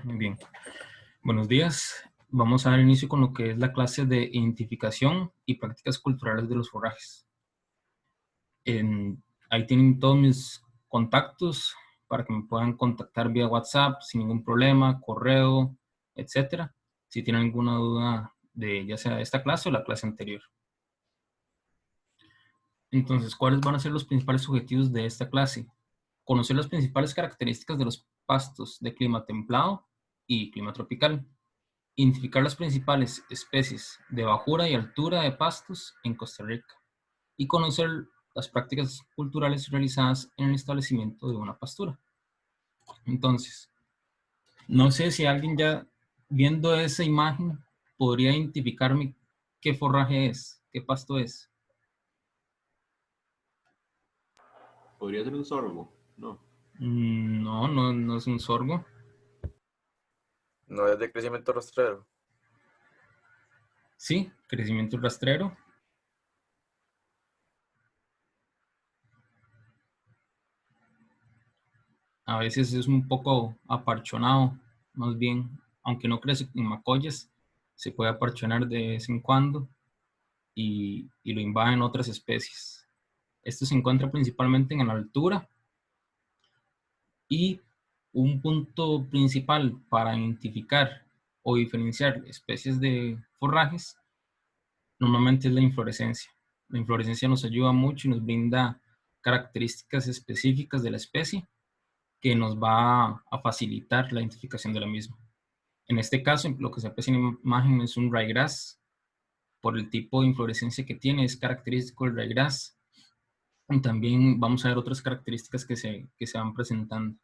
Muy bien. Buenos días. Vamos a dar inicio con lo que es la clase de identificación y prácticas culturales de los forrajes. Ahí tienen todos mis contactos para que me puedan contactar vía WhatsApp sin ningún problema, correo, etcétera. Si tienen alguna duda de ya sea esta clase o la clase anterior. Entonces, ¿cuáles van a ser los principales objetivos de esta clase? Conocer las principales características de los pastos de clima templado y clima tropical. Identificar las principales especies de bajura y altura de pastos en Costa Rica. Y conocer las prácticas culturales realizadas en el establecimiento de una pastura. Entonces, no sé si alguien ya viendo esa imagen podría identificarme qué forraje es, qué pasto es. ¿Podría ser un sorgo? No. No es un sorgo. No es de crecimiento rastrero. Sí, crecimiento rastrero. A veces es un poco aparchonado, más bien, aunque no crece en macollas, se puede aparchonar de vez en cuando y lo invaden otras especies. Esto se encuentra principalmente en la altura y un punto principal para identificar o diferenciar especies de forrajes normalmente es la inflorescencia. La inflorescencia nos ayuda mucho y nos brinda características específicas de la especie que nos va a facilitar la identificación de la misma. En este caso, lo que se aprecia en la imagen es un ryegrass. Por el tipo de inflorescencia que tiene, es característico del ryegrass. Y también vamos a ver otras características que se van presentando.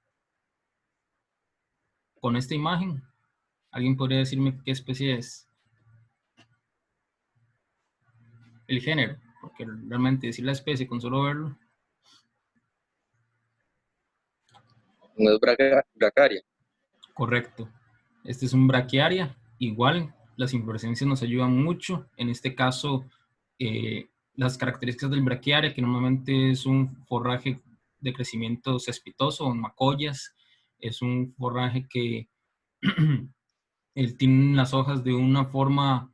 Con esta imagen, ¿alguien podría decirme qué especie es? El género, porque realmente decir la especie con solo verlo. No es bracaria. Correcto. Este es un braquiaria. Igual, las inflorescencias nos ayudan mucho. En este caso, las características del braquiaria, que normalmente es un forraje de crecimiento cespitoso, en macollas. Es un forraje que él tiene las hojas de una forma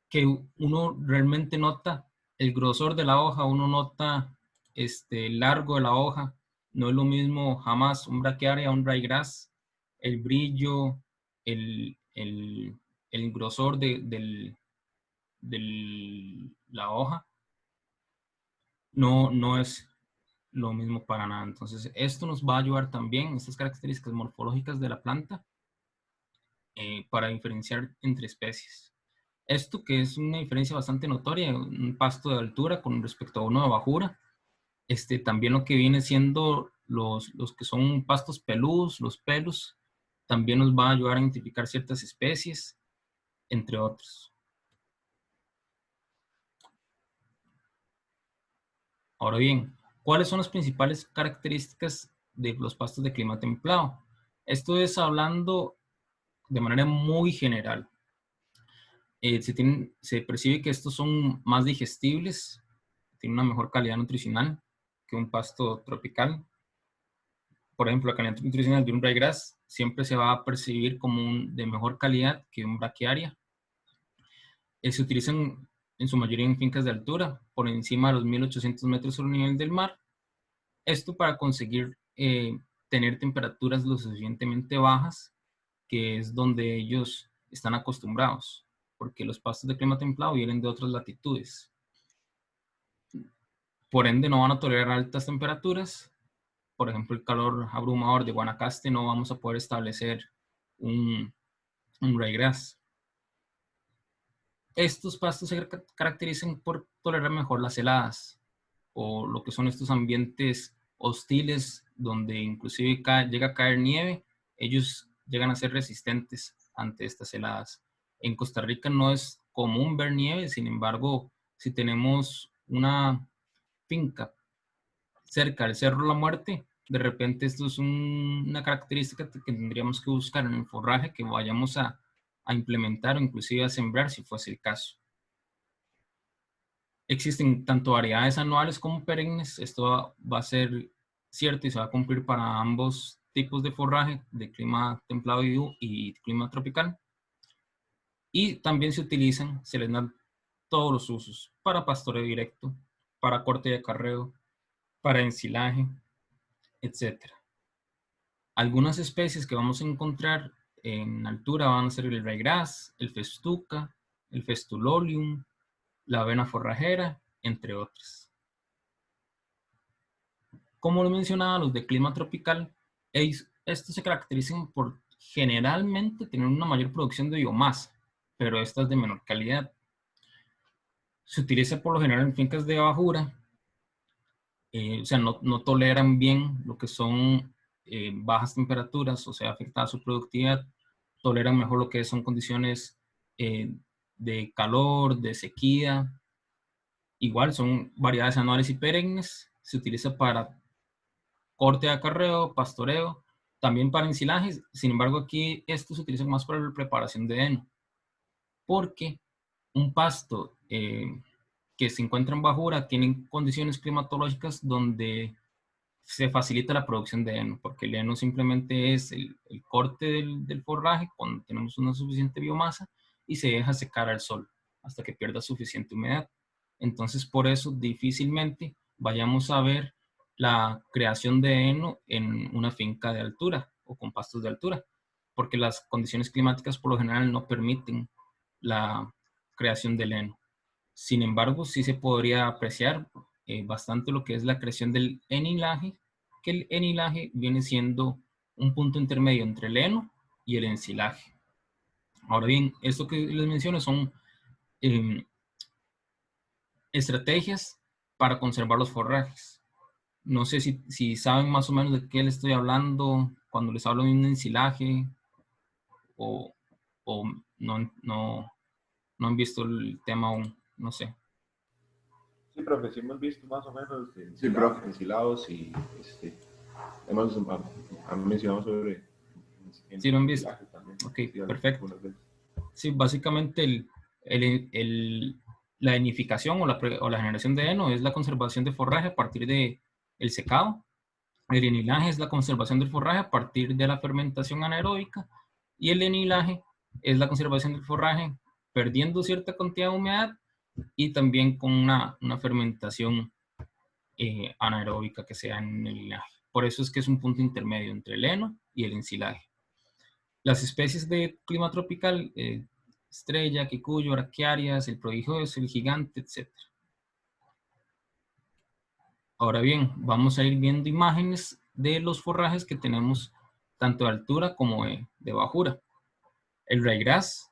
que uno realmente nota el grosor de la hoja, uno nota el largo de la hoja. No es lo mismo jamás un braquiaria a un ryegrass. El brillo, el grosor de la hoja no es lo mismo para nada. Entonces, esto nos va a ayudar también, estas características morfológicas de la planta, para diferenciar entre especies. Esto que es una diferencia bastante notoria, un pasto de altura con respecto a uno de bajura. También lo que viene siendo los que son pastos peludos, los pelos, también nos va a ayudar a identificar ciertas especies, entre otros. Ahora bien, ¿cuáles son las principales características de los pastos de clima templado? Esto es hablando de manera muy general. Se percibe que estos son más digestibles, tienen una mejor calidad nutricional que un pasto tropical. Por ejemplo, la calidad nutricional de un ryegrass siempre se va a percibir como de mejor calidad que un braquiaria. Se utilizan en su mayoría en fincas de altura, por encima de los 1800 metros sobre el nivel del mar. Esto para conseguir tener temperaturas lo suficientemente bajas, que es donde ellos están acostumbrados, porque los pastos de clima templado vienen de otras latitudes. Por ende, no van a tolerar altas temperaturas. Por ejemplo, el calor abrumador de Guanacaste, no vamos a poder establecer un ryegrass. Estos pastos se caracterizan por tolerar mejor las heladas o lo que son estos ambientes hostiles donde inclusive llega a caer nieve. Ellos llegan a ser resistentes ante estas heladas. En Costa Rica no es común ver nieve, sin embargo, si tenemos una finca cerca del Cerro La Muerte, de repente esto es una característica que tendríamos que buscar en el forraje que vayamos a implementar o inclusive a sembrar si fuese el caso. Existen tanto variedades anuales como perennes. Esto va a ser cierto y se va a cumplir para ambos tipos de forraje de clima templado y clima tropical. Y también se les dan todos los usos para pastoreo directo, para corte y acarreo, para ensilaje, etc. Algunas especies que vamos a encontrar en altura van a ser el raygrass, el festuca, el festulolium, la avena forrajera, entre otras. Como lo mencionaba, los de clima tropical, estos se caracterizan por generalmente tener una mayor producción de biomasa, pero esta es de menor calidad. Se utiliza por lo general en fincas de bajura, o sea, no toleran bien lo que son bajas temperaturas, o sea, afectada su productividad, toleran mejor lo que son condiciones de calor, de sequía. Igual son variedades anuales y perennes, se utiliza para corte de acarreo, pastoreo, también para ensilajes. Sin embargo, aquí esto se utiliza más para la preparación de heno, porque un pasto que se encuentra en bajura tiene condiciones climatológicas donde se facilita la producción de heno, porque el heno simplemente es el corte del forraje cuando tenemos una suficiente biomasa y se deja secar al sol hasta que pierda suficiente humedad. Entonces, por eso difícilmente vayamos a ver la creación de heno en una finca de altura o con pastos de altura, porque las condiciones climáticas por lo general no permiten la creación del heno. Sin embargo, sí se podría apreciar bastante lo que es la creación del enilaje, que el enilaje viene siendo un punto intermedio entre el heno y el ensilaje. Ahora bien, esto que les menciono son eh, estrategias para conservar los forrajes. No sé si saben más o menos de qué les estoy hablando cuando les hablo de un ensilaje o, o no han visto el tema aún, no sé. Sí, profe, sí hemos visto más o menos ensilados y han mencionado sobre ¿Sí lo han visto? ensilaje también. Ok, Sí, perfecto. algunas veces. Sí, básicamente la enificación o la generación de heno es la conservación de forraje a partir del secado. El enilaje es la conservación del forraje a partir de la fermentación anaeróbica. Y el enilaje es la conservación del forraje perdiendo cierta cantidad de humedad y también con una fermentación anaeróbica que sea en el enilaje. Por eso es que es un punto intermedio entre el heno y el ensilaje. Las especies de clima tropical, estrella, quicuyo, braquiarias, el prodigioso, el gigante, etc. Ahora bien, vamos a ir viendo imágenes de los forrajes que tenemos tanto de altura como de bajura. El raygrass,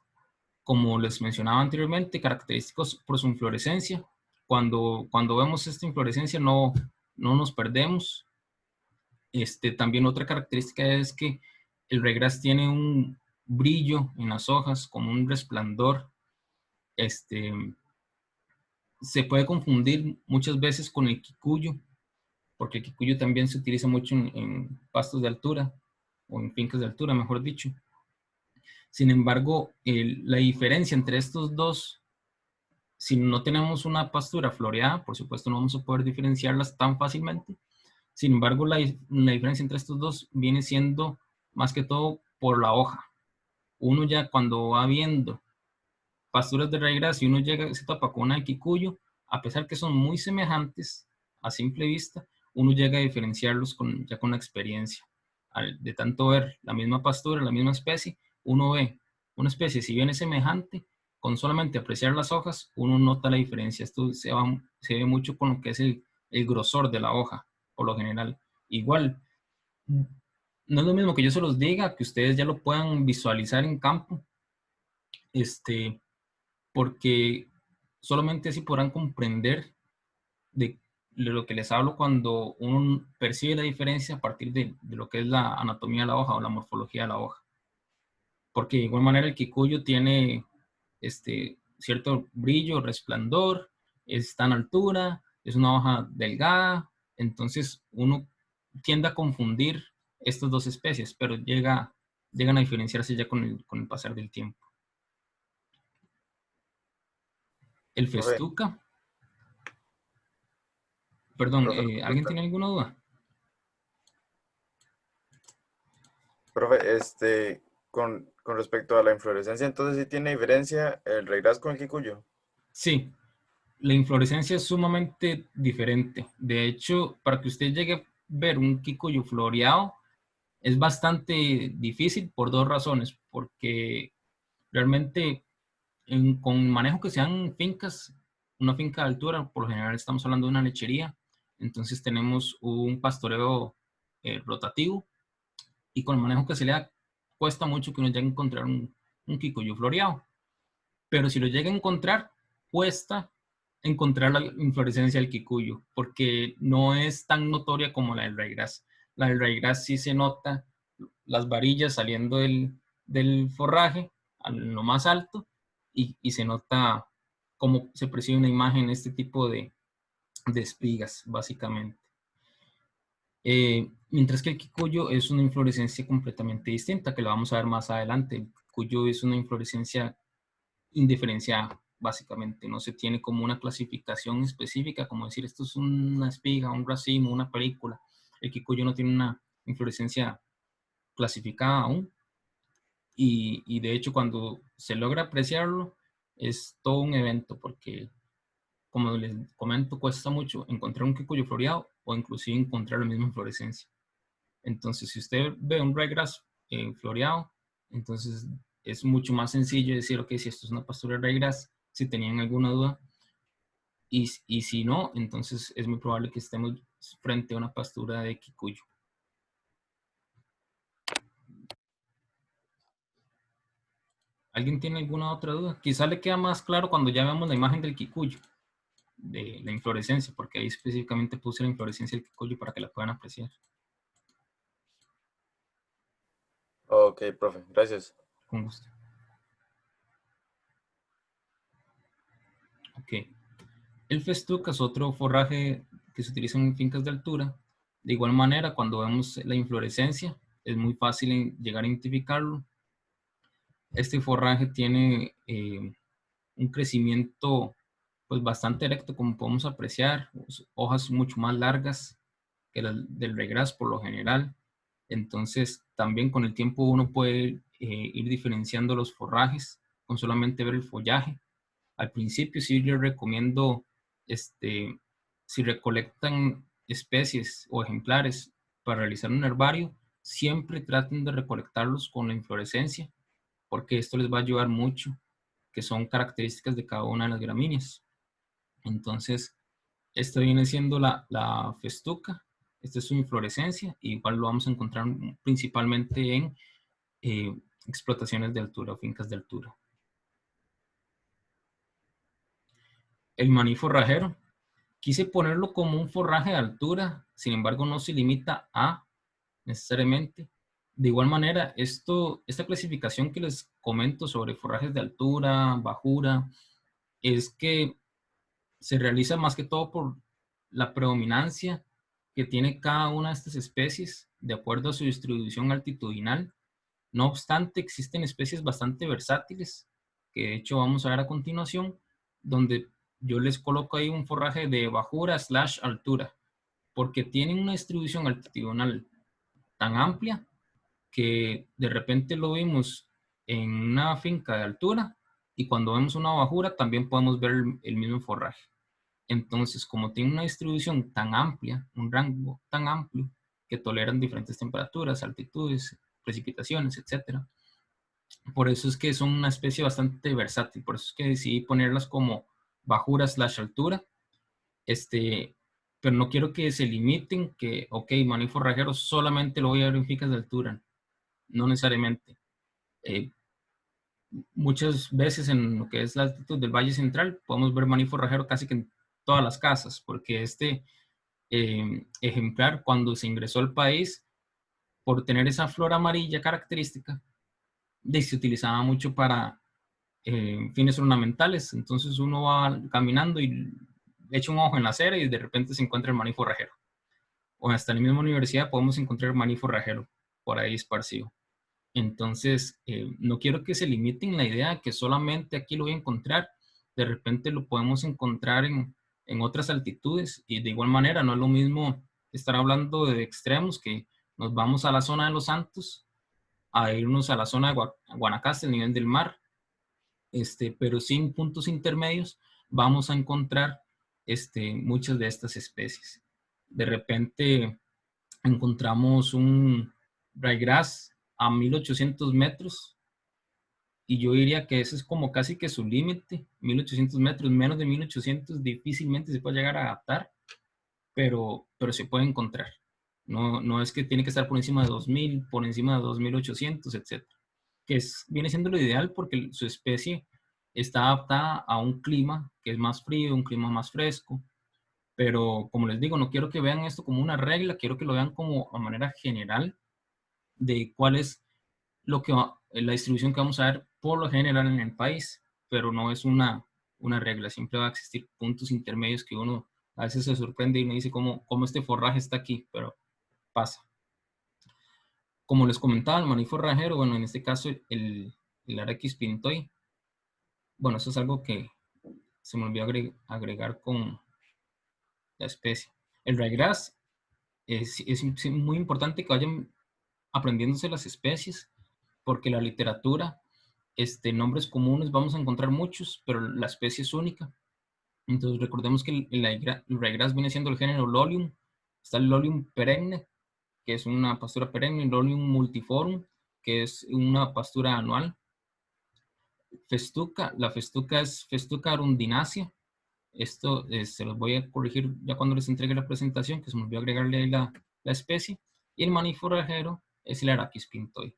como les mencionaba anteriormente, característicos por su inflorescencia. Cuando vemos esta inflorescencia no nos perdemos. También otra característica es que el raygrass tiene un brillo en las hojas, como un resplandor. Se puede confundir muchas veces con el quicuyo, porque el quicuyo también se utiliza mucho en pastos de altura, o en fincas de altura, mejor dicho. Sin embargo, la diferencia entre estos dos, si no tenemos una pastura floreada, por supuesto no vamos a poder diferenciarlas tan fácilmente. Sin embargo, la diferencia entre estos dos viene siendo más que todo por la hoja. Uno ya cuando va viendo pasturas de raygrass y uno llega, se topa con una de quicuyo, a pesar que son muy semejantes a simple vista, uno llega a diferenciarlos ya con la experiencia. De tanto ver la misma pastura, la misma especie, uno ve una especie, si bien es semejante, con solamente apreciar las hojas, uno nota la diferencia. Esto se ve mucho con lo que es el grosor de la hoja, por lo general. Igual, no es lo mismo que yo se los diga, que ustedes ya lo puedan visualizar en campo, porque solamente así podrán comprender de lo que les hablo cuando uno percibe la diferencia a partir de lo que es la anatomía de la hoja o la morfología de la hoja. Porque de igual manera el quicuyo tiene cierto brillo, resplandor, está en altura, es una hoja delgada, entonces uno tiende a confundir estas dos especies, pero llegan a diferenciarse ya con el pasar del tiempo. El festuca. Perdón, Profe, ¿alguien tiene alguna duda? Profe, con respecto a la inflorescencia, entonces sí tiene diferencia el regras con el kikuyo. Sí, la inflorescencia es sumamente diferente. De hecho, para que usted llegue a ver un kikuyu floreado, es bastante difícil por dos razones. Porque realmente con manejo que sean fincas, una finca de altura, por lo general estamos hablando de una lechería, entonces tenemos un pastoreo rotativo y con el manejo que se le da, cuesta mucho que uno llegue a encontrar un kikuyu floreado. Pero si lo llega a encontrar, cuesta encontrar la inflorescencia del kikuyu, porque no es tan notoria como la del ryegrass. La del ryegrass sí se nota las varillas saliendo del forraje a lo más alto y se nota cómo se percibe una imagen en este tipo de espigas, básicamente. Mientras que el kikuyu es una inflorescencia completamente distinta, que lo vamos a ver más adelante. El kikuyu es una inflorescencia indiferenciada, básicamente. No se tiene como una clasificación específica, como decir esto es una espiga, un racimo, una película. El kikuyu no tiene una inflorescencia clasificada aún. Y de hecho, cuando se logra apreciarlo, es todo un evento, porque, como les comento, cuesta mucho encontrar un kikuyu floreado o inclusive encontrar la misma inflorescencia. Entonces, si usted ve un ryegrass floreado, entonces es mucho más sencillo decir, ok, si esto es una pastura de ryegrass, si tenían alguna duda, y si no, entonces es muy probable que estemos frente a una pastura de kikuyu. ¿Alguien tiene alguna otra duda? Quizá le queda más claro cuando ya veamos la imagen del kikuyu, de la inflorescencia, porque ahí específicamente puse la inflorescencia del kikuyu para que la puedan apreciar. Ok, profe, gracias. Con gusto. Ok. El festuca es otro forraje que se utiliza en fincas de altura. De igual manera, cuando vemos la inflorescencia, es muy fácil llegar a identificarlo. Este forraje tiene un crecimiento pues bastante erecto, como podemos apreciar, hojas mucho más largas que las del ryegrass por lo general. Entonces, también con el tiempo uno puede ir diferenciando los forrajes con solamente ver el follaje. Al principio sí les recomiendo, si recolectan especies o ejemplares para realizar un herbario, siempre traten de recolectarlos con la inflorescencia, porque esto les va a ayudar mucho, que son características de cada una de las gramíneas. Entonces, esta viene siendo la festuca, esta es su inflorescencia, y igual lo vamos a encontrar principalmente en explotaciones de altura o fincas de altura. El maní forrajero. Quise ponerlo como un forraje de altura, sin embargo no se limita a necesariamente. De igual manera, esta clasificación que les comento sobre forrajes de altura, bajura, es que se realiza más que todo por la predominancia que tiene cada una de estas especies de acuerdo a su distribución altitudinal. No obstante, existen especies bastante versátiles, que de hecho vamos a ver a continuación, donde yo les coloco ahí un forraje de bajura / altura, porque tienen una distribución altitudinal tan amplia que de repente lo vimos en una finca de altura y cuando vemos una bajura también podemos ver el mismo forraje. Entonces, como tiene una distribución tan amplia, un rango tan amplio, que toleran diferentes temperaturas, altitudes, precipitaciones, etcétera, por eso es que son una especie bastante versátil, por eso es que decidí ponerlas como bajura / altura, pero no quiero que se limiten, que, ok, maní forrajero solamente lo voy a ver en fincas de altura, no necesariamente. Muchas veces en lo que es la altitud del Valle Central podemos ver maní forrajero casi que en todas las casas, porque ejemplar cuando se ingresó al país, por tener esa flor amarilla característica, se utilizaba mucho para fines ornamentales. Entonces uno va caminando y echa un ojo en la acera y de repente se encuentra el maní forrajero. O hasta en la misma universidad podemos encontrar maní forrajero por ahí esparcido. Entonces, no quiero que se limiten la idea que solamente aquí lo voy a encontrar. De repente lo podemos encontrar en otras altitudes y de igual manera no es lo mismo estar hablando de extremos que nos vamos a la zona de los Santos a irnos a la zona de Guanacaste, el nivel del mar, pero sin puntos intermedios vamos a encontrar muchas de estas especies. De repente encontramos un ryegrass a 1800 metros y yo diría que ese es como casi que su límite, 1800 metros, menos de 1800 difícilmente se puede llegar a adaptar, pero se puede encontrar. No es que tiene que estar por encima de 2000, por encima de 2800, etc. Que viene siendo lo ideal porque su especie está adaptada a un clima que es más frío, un clima más fresco. Pero como les digo, no quiero que vean esto como una regla, quiero que lo vean como a manera general de cuál es la distribución que vamos a ver por lo general en el país, pero no es una regla, siempre va a existir puntos intermedios que uno a veces se sorprende y me dice cómo este forraje está aquí, pero pasa. Como les comentaba, el maní forrajero, bueno, en este caso el Arachis pintoi, bueno, eso es algo que se me olvidó agregar con la especie. El ryegrass es muy importante que vayan aprendiéndose las especies, porque la literatura, nombres comunes vamos a encontrar muchos, pero la especie es única. Entonces recordemos que el ryegrass viene siendo el género Lolium. Está el Lolium perenne, que es una pastura perenne, el Lolium multiforum, que es una pastura anual. Festuca, la festuca es Festuca arundinacea. Esto se los voy a corregir ya cuando les entregue la presentación, que se me olvidó agregarle la especie. Y el maní forrajero es el Arachis pintoi.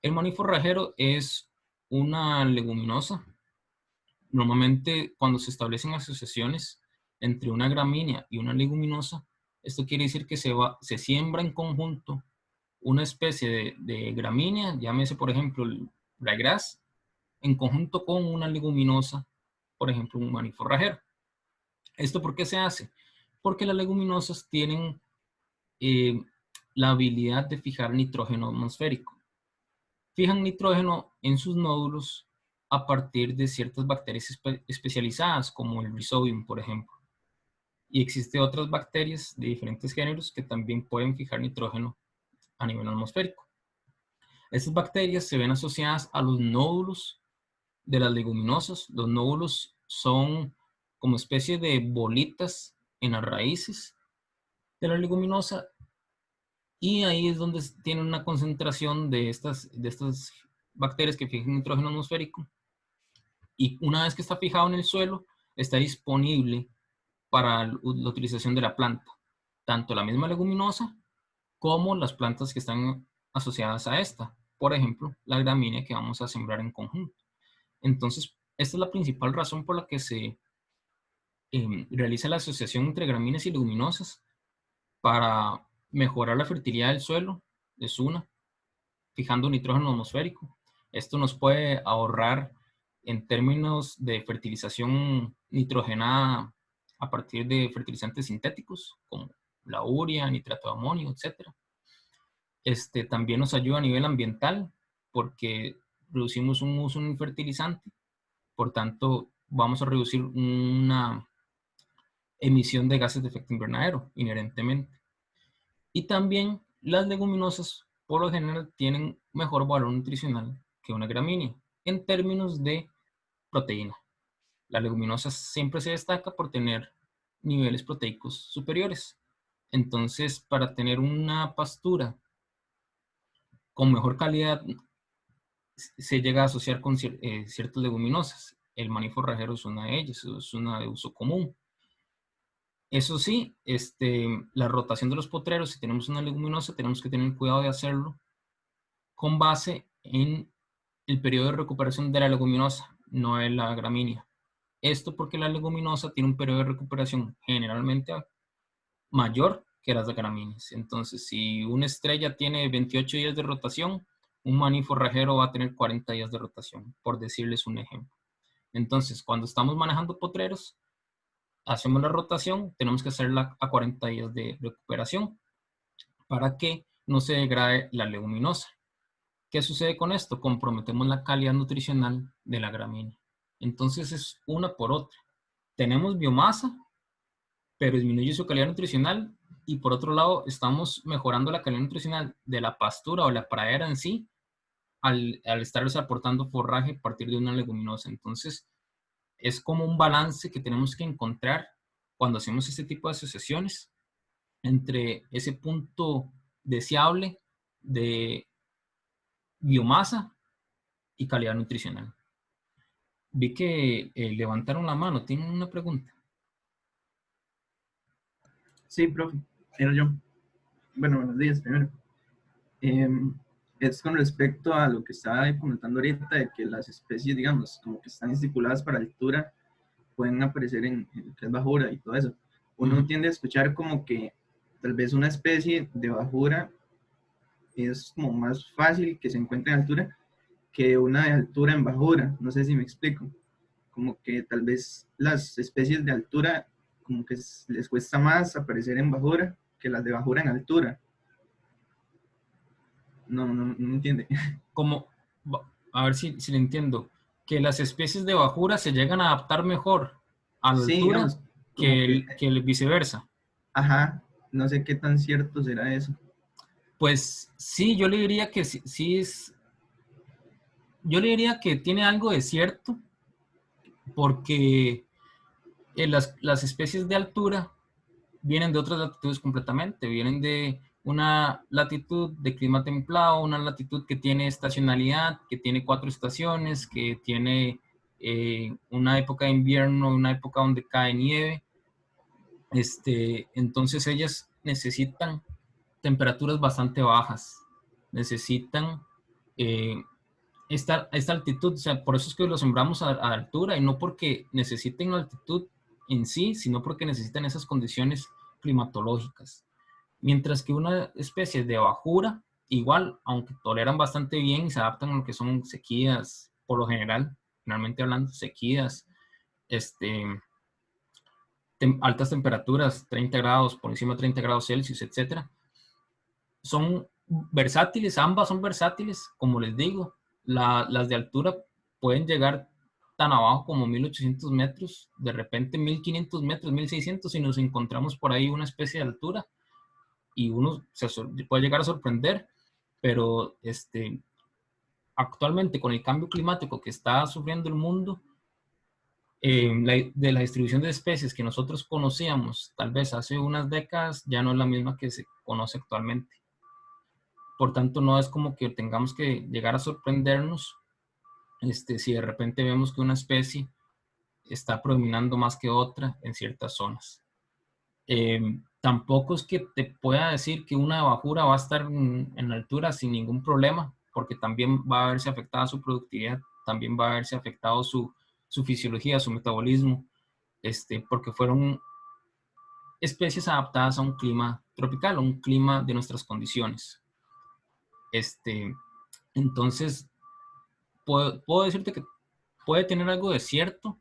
El maní forrajero es una leguminosa. Normalmente cuando se establecen asociaciones entre una gramínea y una leguminosa, esto quiere decir que se siembra en conjunto una especie de gramínea, llámese por ejemplo el ryegrass, en conjunto con una leguminosa, por ejemplo un maní forrajero. ¿Esto por qué se hace? Porque las leguminosas tienen la habilidad de fijar nitrógeno atmosférico. Fijan nitrógeno en sus nódulos a partir de ciertas bacterias especializadas, como el Rhizobium, por ejemplo. Y existen otras bacterias de diferentes géneros que también pueden fijar nitrógeno a nivel atmosférico. Estas bacterias se ven asociadas a los nódulos de las leguminosas. Los nódulos son como especie de bolitas en las raíces de la leguminosa, y ahí es donde tienen una concentración de estas bacterias que fijan nitrógeno atmosférico, y una vez que está fijado en el suelo, está disponible para la utilización de la planta, tanto la misma leguminosa como las plantas que están asociadas a esta, por ejemplo, la gramínea que vamos a sembrar en conjunto. Entonces, esta es la principal razón por la que se realiza la asociación entre gramíneas y leguminosas, para mejorar la fertilidad del suelo, es una, fijando nitrógeno atmosférico. Esto nos puede ahorrar en términos de fertilización nitrogenada a partir de fertilizantes sintéticos, como la urea, nitrato de amonio, etc. También nos ayuda a nivel ambiental, porque reducimos un uso de un fertilizante, por tanto, vamos a reducir una emisión de gases de efecto invernadero, inherentemente. Y también las leguminosas, por lo general, tienen mejor valor nutricional que una gramínea, en términos de proteína. La leguminosa siempre se destaca por tener niveles proteicos superiores. Entonces, para tener una pastura con mejor calidad, se llega a asociar con ciertas leguminosas. El maní forrajero es una de ellas, es una de uso común. Eso sí, la rotación de los potreros, si tenemos una leguminosa, tenemos que tener cuidado de hacerlo con base en el periodo de recuperación de la leguminosa, no de la gramínea. Esto porque la leguminosa tiene un periodo de recuperación generalmente mayor que las gramíneas. Entonces, si una estrella tiene 28 días de rotación, un maní forrajero va a tener 40 días de rotación, por decirles un ejemplo. Entonces, cuando estamos manejando potreros, hacemos la rotación, tenemos que hacerla a 40 días de recuperación para que no se degrade la leguminosa. ¿Qué sucede con esto? Comprometemos la calidad nutricional de la gramínea. Entonces es una por otra. Tenemos biomasa, pero disminuye su calidad nutricional, y por otro lado estamos mejorando la calidad nutricional de la pastura o la pradera en sí, al estarles aportando forraje a partir de una leguminosa. Entonces, es como un balance que tenemos que encontrar cuando hacemos este tipo de asociaciones entre ese punto deseable de biomasa y calidad nutricional. Vi que levantaron la mano. ¿Tienen una pregunta? Sí, profe, era yo. Bueno, buenos días primero. Es con respecto a lo que estaba comentando ahorita, de que las especies, digamos, como que están estipuladas para altura, pueden aparecer en lo que es bajura y todo eso. Uno tiende a escuchar como que tal vez una especie de bajura es como más fácil que se encuentre en altura que una de altura en bajura. No sé si me explico. Como que tal vez las especies de altura como que les cuesta más aparecer en bajura que las de bajura en altura. No entiende. Como, a ver si le entiendo, que las especies de bajura se llegan a adaptar mejor a la Sí, altura digamos, como que, que el viceversa. ajá, no sé qué tan cierto será eso. Pues sí, yo le diría que sí es, yo le diría que tiene algo de cierto, porque las especies de altura vienen de otras latitudes completamente, vienen de una latitud de clima templado, una latitud que tiene estacionalidad, que tiene 4 estaciones, que tiene una época de invierno, una época donde cae nieve. Entonces ellas necesitan temperaturas bastante bajas, necesitan eh, esta altitud, o sea, por eso es que lo sembramos a altura y no porque necesiten la altitud en sí, sino porque necesitan esas condiciones climatológicas. Mientras que una especie de bajura, igual, aunque toleran bastante bien y se adaptan a lo que son sequías, por lo general, generalmente hablando, sequías, altas temperaturas, 30 grados, por encima de 30 grados Celsius, etcétera, son versátiles, ambas son versátiles, como les digo, las de altura pueden llegar tan abajo como 1800 metros, de repente 1500 metros, 1600, y nos encontramos por ahí una especie de altura, y uno se puede llegar a sorprender, pero actualmente con el cambio climático que está sufriendo el mundo, de la distribución de especies que nosotros conocíamos tal vez hace unas décadas, ya no es la misma que se conoce actualmente. Por tanto, no es como que tengamos que llegar a sorprendernos si de repente vemos que una especie está predominando más que otra en ciertas zonas. Tampoco es que te pueda decir que una bajura va a estar en altura sin ningún problema, porque también va a verse afectada su productividad, también va a verse afectado su fisiología, su metabolismo, porque fueron especies adaptadas a un clima tropical, a un clima de nuestras condiciones. Entonces, puedo decirte que puede tener algo de cierto,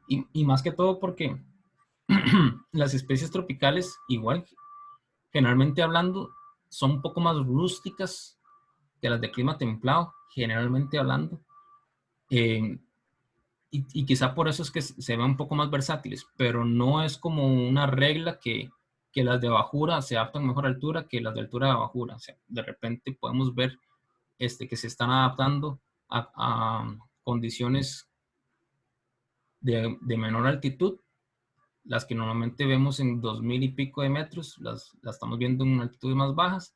y más que todo porque las especies tropicales, igual, generalmente hablando, son un poco más rústicas que las de clima templado, generalmente hablando. Y quizá por eso es que se ven un poco más versátiles, pero no es como una regla que las de bajura se adaptan mejor a altura que las de altura a bajura. O sea, de repente podemos ver que se están adaptando a condiciones de menor altitud, las que normalmente vemos en 2000 y pico de metros, las estamos viendo en altitudes más bajas,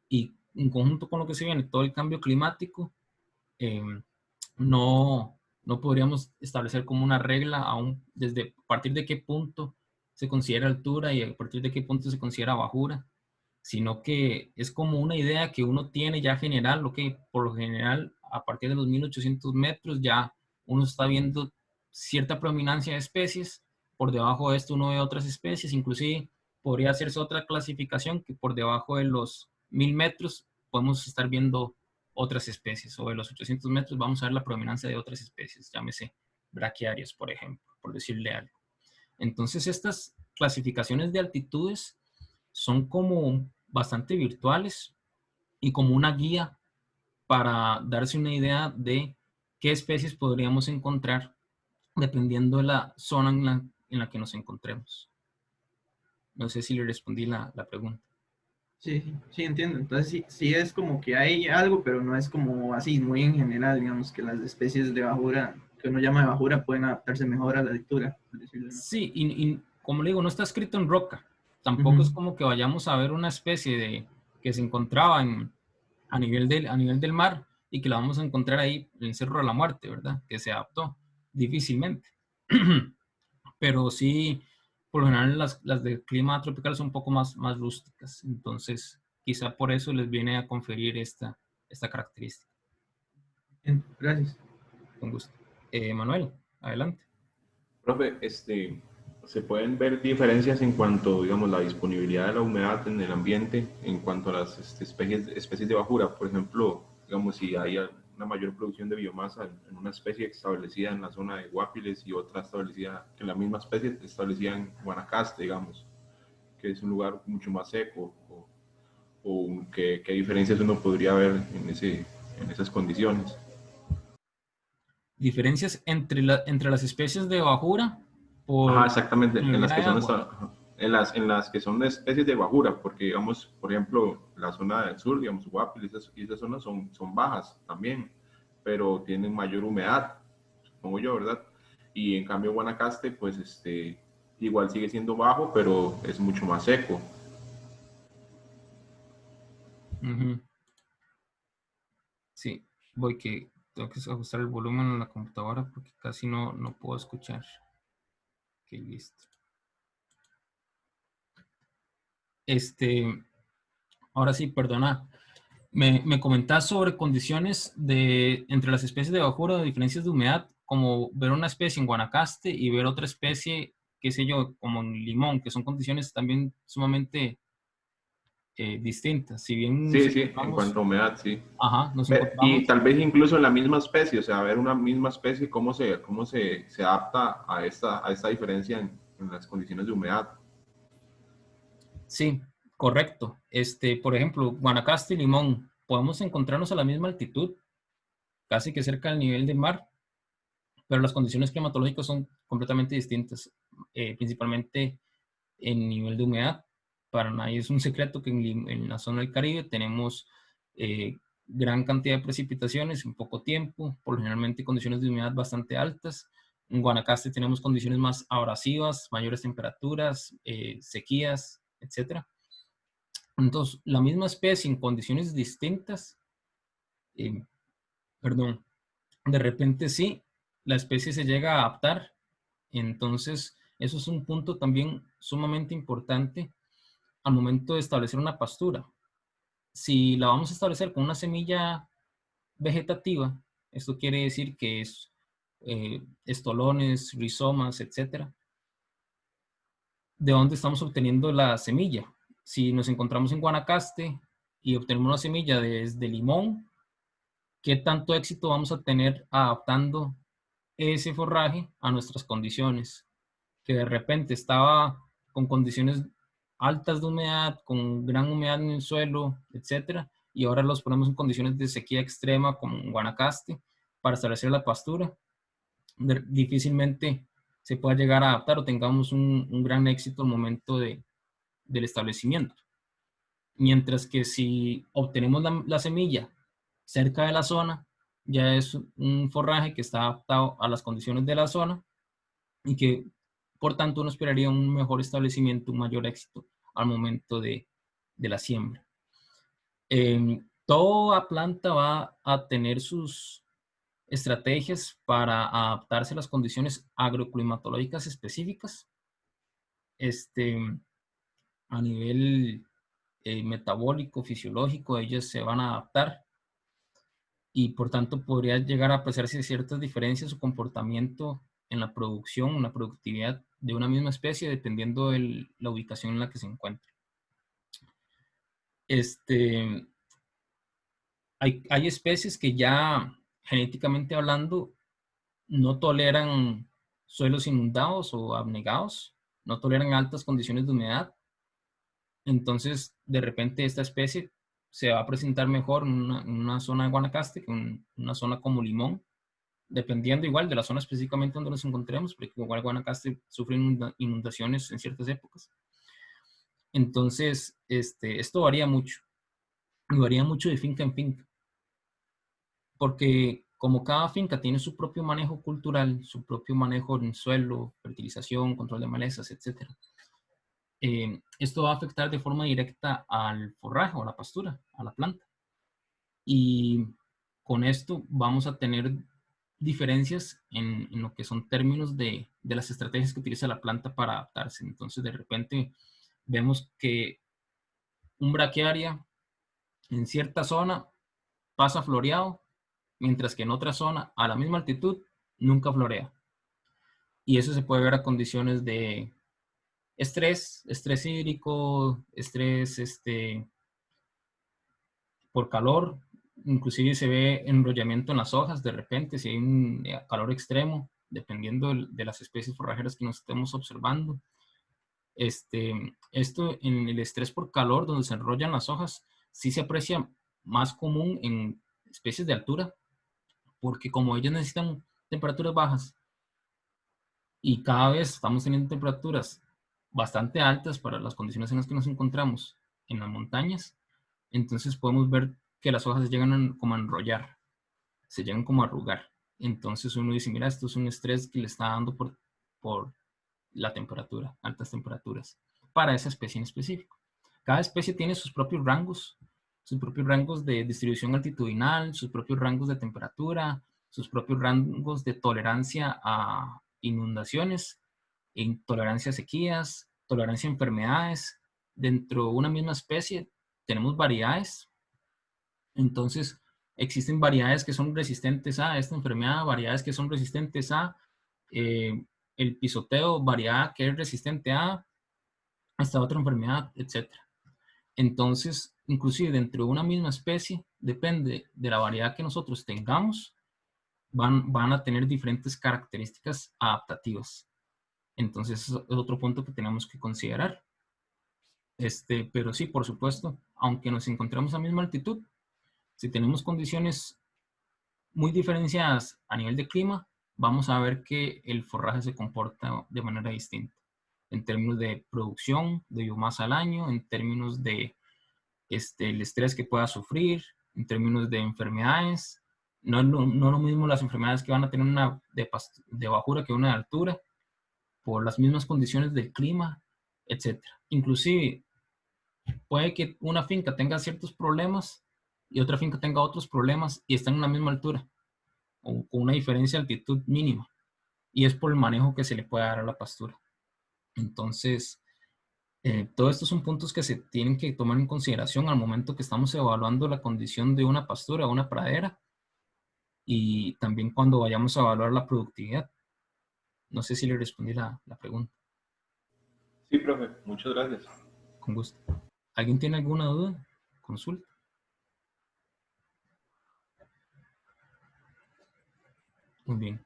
y en conjunto con lo que se viene, todo el cambio climático, eh, no podríamos establecer como una regla aún desde a partir de qué punto se considera altura y a partir de qué punto se considera bajura, sino que es como una idea que uno tiene ya general, lo que por lo general a partir de los 1800 metros ya uno está viendo cierta predominancia de especies, por debajo de esto uno ve otras especies, inclusive podría hacerse otra clasificación que por debajo de los 1000 metros podemos estar viendo otras especies, o de los 800 metros vamos a ver la predominancia de otras especies, llámese braquiarias, por ejemplo, por decirle algo. Entonces estas clasificaciones de altitudes son como bastante virtuales y como una guía para darse una idea de qué especies podríamos encontrar dependiendo de la zona en la que nos encontremos. No sé si le respondí la pregunta. Sí, sí, sí, entiendo. Entonces sí, sí es como que hay algo, pero no es como así, muy en general, digamos, que las especies de bajura, que uno llama de bajura, pueden adaptarse mejor a la lectura, por decirlo así. Sí, y como le digo, no está escrito en roca. Tampoco es Ujú. como que vayamos a ver una especie de que se encontraba a nivel del mar y que la vamos a encontrar ahí en el Cerro de la Muerte, ¿verdad? Que se adaptó difícilmente. Pero sí, por lo general las de clima tropical son un poco más rústicas. Entonces, quizá por eso les viene a conferir esta característica. Bien, gracias. Con gusto. Manuel, adelante. Profe, se pueden ver diferencias en cuanto, digamos, la disponibilidad de la humedad en el ambiente, en cuanto a las especies de bajura. Por ejemplo, digamos, si hay una mayor producción de biomasa en una especie establecida en la zona de Guapiles y otra establecida, en la misma especie establecida en Guanacaste, digamos, que es un lugar mucho más seco, o qué diferencias uno podría ver en esas condiciones. Diferencias entre las especies de bajura Ajá, por exactamente, en las disponibilidad que de son agua. en las que son especies de bajura, porque digamos, por ejemplo, la zona del sur, digamos, Guapi y esas zonas son bajas también, pero tienen mayor humedad, supongo yo, ¿verdad? Y en cambio Guanacaste, pues igual sigue siendo bajo, pero es mucho más seco. Ujú. Sí, voy que tengo que ajustar el volumen en la computadora porque casi no puedo escuchar. Ok, listo. Este, ahora sí, perdona. Me comentás sobre condiciones entre las especies de bajura o diferencias de humedad, como ver una especie en Guanacaste y ver otra especie, qué sé yo, como en Limón, que son condiciones también sumamente distintas. Si bien nos Sí, sí, en encontramos, cuanto a humedad, sí. ajá, nos Y encontramos, tal vez incluso en la misma especie, o sea, ver una misma especie, se adapta a esta diferencia en las condiciones de humedad. sí, correcto. Por ejemplo, Guanacaste y Limón, podemos encontrarnos a la misma altitud, casi que cerca del nivel del mar, pero las condiciones climatológicas son completamente distintas, principalmente en nivel de humedad. Para nadie es un secreto que en la zona del Caribe tenemos gran cantidad de precipitaciones en poco tiempo, por generalmente condiciones de humedad bastante altas. En Guanacaste tenemos condiciones más abrasivas, mayores temperaturas, sequías, etcétera. Entonces, la misma especie en condiciones distintas, eh, perdón, de repente sí, la especie se llega a adaptar. Entonces, eso es un punto también sumamente importante al momento de establecer una pastura. Si la vamos a establecer con una semilla vegetativa, esto quiere decir que es estolones, rizomas, etcétera. ¿De dónde estamos obteniendo la semilla? Si nos encontramos en Guanacaste y obtenemos una semilla desde Limón, ¿qué tanto éxito vamos a tener adaptando ese forraje a nuestras condiciones? Que de repente estaba con condiciones altas de humedad, con gran humedad en el suelo, etcétera, y ahora los ponemos en condiciones de sequía extrema como en Guanacaste para establecer la pastura, difícilmente se pueda llegar a adaptar o tengamos un gran éxito al momento del establecimiento. Mientras que si obtenemos la semilla cerca de la zona, ya es un forraje que está adaptado a las condiciones de la zona y que por tanto uno esperaría un mejor establecimiento, un mayor éxito al momento de la siembra. Toda planta va a tener sus estrategias para adaptarse a las condiciones agroclimatológicas específicas. Este, a nivel metabólico, fisiológico, ellas se van a adaptar y por tanto podría llegar a apreciarse ciertas diferencias o comportamiento en la producción, en la productividad de una misma especie, dependiendo de la ubicación en la que se encuentre. Este, hay especies que ya genéticamente hablando no toleran suelos inundados o abnegados, no toleran altas condiciones de humedad. Entonces, de repente, esta especie se va a presentar mejor en una zona de Guanacaste que en una zona como Limón, dependiendo igual de la zona específicamente donde nos encontremos, porque igual Guanacaste sufre inundaciones en ciertas épocas. Entonces, esto varía mucho. Y varía mucho de finca en finca. Porque como cada finca tiene su propio manejo cultural, su propio manejo en suelo, fertilización, control de malezas, etc. Esto va a afectar de forma directa al forraje o a la pastura, a la planta. Y con esto vamos a tener diferencias en lo que son términos de las estrategias que utiliza la planta para adaptarse. Entonces, de repente, vemos que un braquiaria en cierta zona pasa floreado, mientras que en otra zona, a la misma altitud, nunca florea. Y eso se puede ver a condiciones de estrés hídrico, estrés por calor, inclusive se ve enrollamiento en las hojas de repente, si hay un calor extremo, dependiendo de las especies forrajeras que nos estemos observando. Esto en el estrés por calor, donde se enrollan las hojas, sí se aprecia más común en especies de altura, porque como ellas necesitan temperaturas bajas y cada vez estamos teniendo temperaturas bastante altas para las condiciones en las que nos encontramos en las montañas, entonces podemos ver que las hojas se llegan como a enrollar, se llegan como a arrugar. Entonces uno dice, mira, esto es un estrés que le está dando por la temperatura, altas temperaturas, para esa especie en específico. Cada especie tiene sus propios rangos de distribución altitudinal, sus propios rangos de temperatura, sus propios rangos de tolerancia a inundaciones, intolerancia a sequías, tolerancia a enfermedades. Dentro de una misma especie tenemos variedades. Entonces, existen variedades que son resistentes a esta enfermedad, variedades que son resistentes a el pisoteo, variedad que es resistente a esta otra enfermedad, etc. Entonces, inclusive dentro de una misma especie, depende de la variedad que nosotros tengamos, van a tener diferentes características adaptativas. Entonces, es otro punto que tenemos que considerar. Pero sí, por supuesto, aunque nos encontremos a misma altitud, si tenemos condiciones muy diferenciadas a nivel de clima, vamos a ver que el forraje se comporta de manera distinta. En términos de producción de biomasa al año, en términos de el estrés que pueda sufrir, en términos de enfermedades. No es lo mismo las enfermedades que van a tener una de bajura que una de altura, por las mismas condiciones del clima, etc. Inclusive, puede que una finca tenga ciertos problemas y otra finca tenga otros problemas y están en la misma altura, o con una diferencia de altitud mínima. Y es por el manejo que se le puede dar a la pastura. Entonces, todos estos son puntos que se tienen que tomar en consideración al momento que estamos evaluando la condición de una pastura o una pradera, y también cuando vayamos a evaluar la productividad. No sé si le respondí la pregunta. Sí, profe, muchas gracias. Con gusto. ¿Alguien tiene alguna duda? Consulta. Muy bien.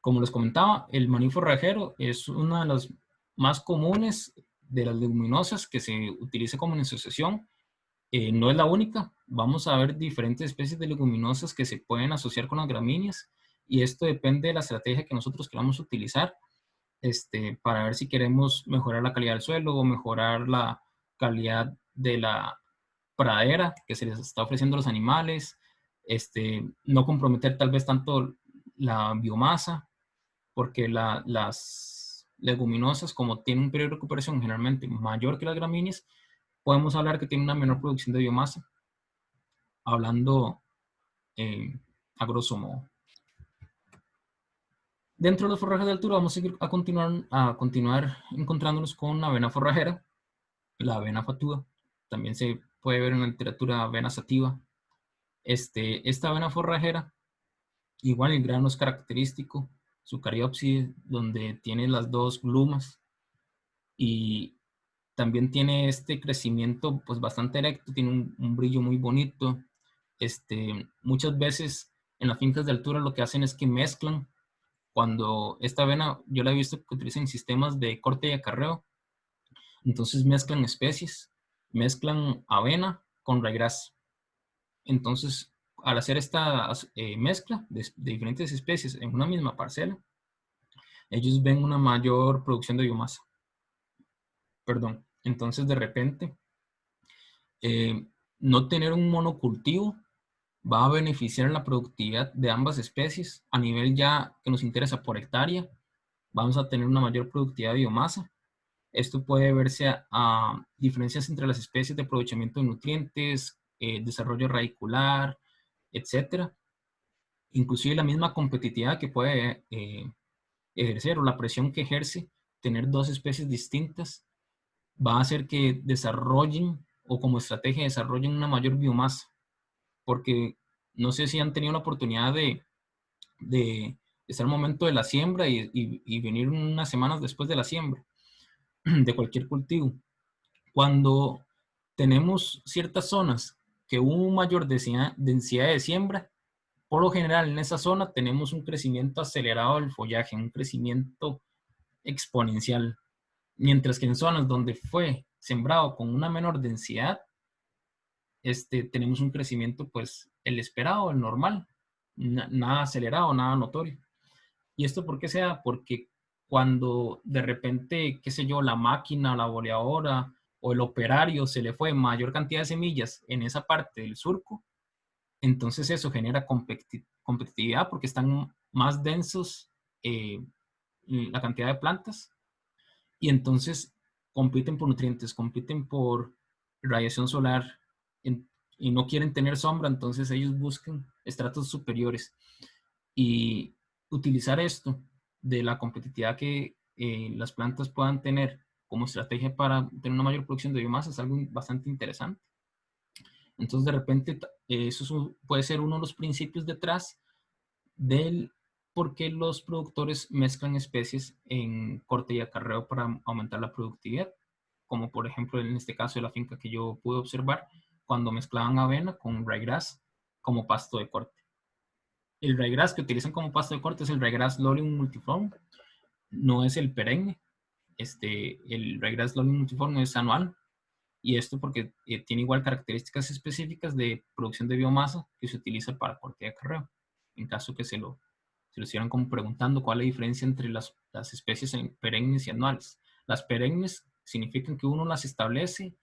Como les comentaba, el maní forrajero es una de las más comunes de las leguminosas que se utiliza como en asociación. No es la única. Vamos a ver diferentes especies de leguminosas que se pueden asociar con las gramíneas, y esto depende de la estrategia que nosotros queramos utilizar para ver si queremos mejorar la calidad del suelo o mejorar la calidad de la pradera que se les está ofreciendo a los animales, no comprometer tal vez tanto la biomasa, porque las leguminosas, como tienen un periodo de recuperación generalmente mayor que las gramíneas, podemos hablar que tienen una menor producción de biomasa, hablando a grosso modo. Dentro de los forrajes de altura vamos a continuar encontrándonos con la avena forrajera, la avena fatua. También se puede ver en la literatura avena sativa. Esta avena forrajera, igual el grano es característico, su cariopsis, donde tiene las dos glumas, y también tiene este crecimiento pues bastante erecto, tiene un brillo muy bonito. Muchas veces en las fincas de altura lo que hacen es que mezclan. Cuando esta avena, yo la he visto que utilizan sistemas de corte y acarreo, entonces mezclan especies, mezclan avena con ryegrass. Entonces, al hacer esta mezcla de diferentes especies en una misma parcela, ellos ven una mayor producción de biomasa. Perdón. Entonces, de repente, no tener un monocultivo va a beneficiar la productividad de ambas especies a nivel ya que nos interesa por hectárea. Vamos a tener una mayor productividad de biomasa. Esto puede verse a diferencias entre las especies de aprovechamiento de nutrientes, desarrollo radicular, etcétera. Inclusive la misma competitividad que puede ejercer o la presión que ejerce tener dos especies distintas va a hacer que desarrollen o como estrategia desarrollen una mayor biomasa. Porque no sé si han tenido la oportunidad de estar al momento de la siembra y venir unas semanas después de la siembra de cualquier cultivo. Cuando tenemos ciertas zonas que hubo mayor densidad de siembra, por lo general en esa zona tenemos un crecimiento acelerado del follaje, un crecimiento exponencial. Mientras que en zonas donde fue sembrado con una menor densidad, tenemos un crecimiento, pues, el esperado, el normal, nada acelerado, nada notorio. ¿Y esto por qué se da? Porque cuando de repente, qué sé yo, la máquina, la boleadora o el operario se le fue mayor cantidad de semillas en esa parte del surco, entonces eso genera competitividad porque están más densos la cantidad de plantas y entonces compiten por nutrientes, compiten por radiación solar y no quieren tener sombra, entonces ellos buscan estratos superiores. Y utilizar esto de la competitividad que las plantas puedan tener como estrategia para tener una mayor producción de biomasa es algo bastante interesante. Entonces, de repente, eso puede ser uno de los principios detrás del por qué los productores mezclan especies en corte y acarreo para aumentar la productividad, como por ejemplo en este caso de la finca que yo pude observar, cuando mezclaban avena con ryegrass como pasto de corte. El ryegrass que utilizan como pasto de corte es el ryegrass Lolium multiforme, no es el perenne. El ryegrass Lolium multiforme es anual, y esto porque tiene igual características específicas de producción de biomasa que se utiliza para corte de acarreo. En caso que se lo hicieran como preguntando cuál es la diferencia entre las especies perennes y anuales. Las perennes significan que uno las establece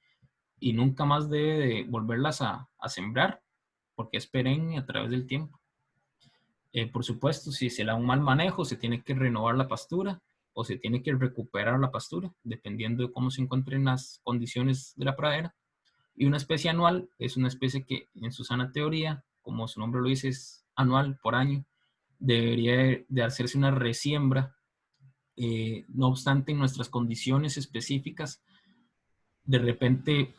y nunca más debe de volverlas a sembrar, porque es perenne a través del tiempo. Por supuesto, si se le da un mal manejo, se tiene que renovar la pastura o se tiene que recuperar la pastura, dependiendo de cómo se encuentren las condiciones de la pradera. Y una especie anual es una especie que en su sana teoría, como su nombre lo dice, es anual por año, debería de hacerse una resiembra. No obstante, en nuestras condiciones específicas, de repente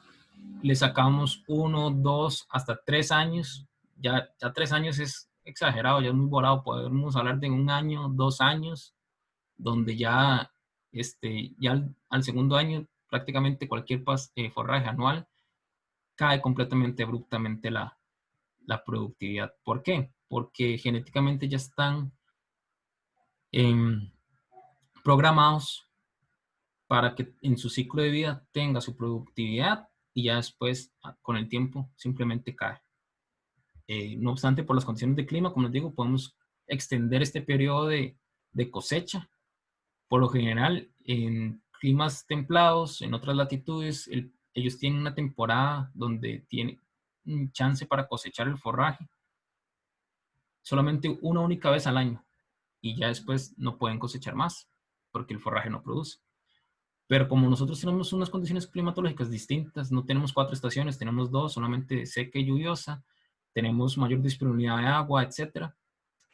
le sacamos 1, 2, hasta 3 años. Ya 3 años es exagerado, ya es muy volado. Podemos hablar de 1 año, 2 años, donde ya, ya al segundo año prácticamente cualquier forraje anual cae completamente abruptamente la productividad. ¿Por qué? Porque genéticamente ya están programados para que en su ciclo de vida tenga su productividad y ya después, con el tiempo, simplemente cae. No obstante, por las condiciones de clima, como les digo, podemos extender este periodo de cosecha. Por lo general, en climas templados, en otras latitudes, ellos tienen una temporada donde tienen un chance para cosechar el forraje solamente una única vez al año y ya después no pueden cosechar más porque el forraje no produce. Pero como nosotros tenemos unas condiciones climatológicas distintas, no tenemos 4 estaciones, tenemos 2, solamente seca y lluviosa, tenemos mayor disponibilidad de agua, etc.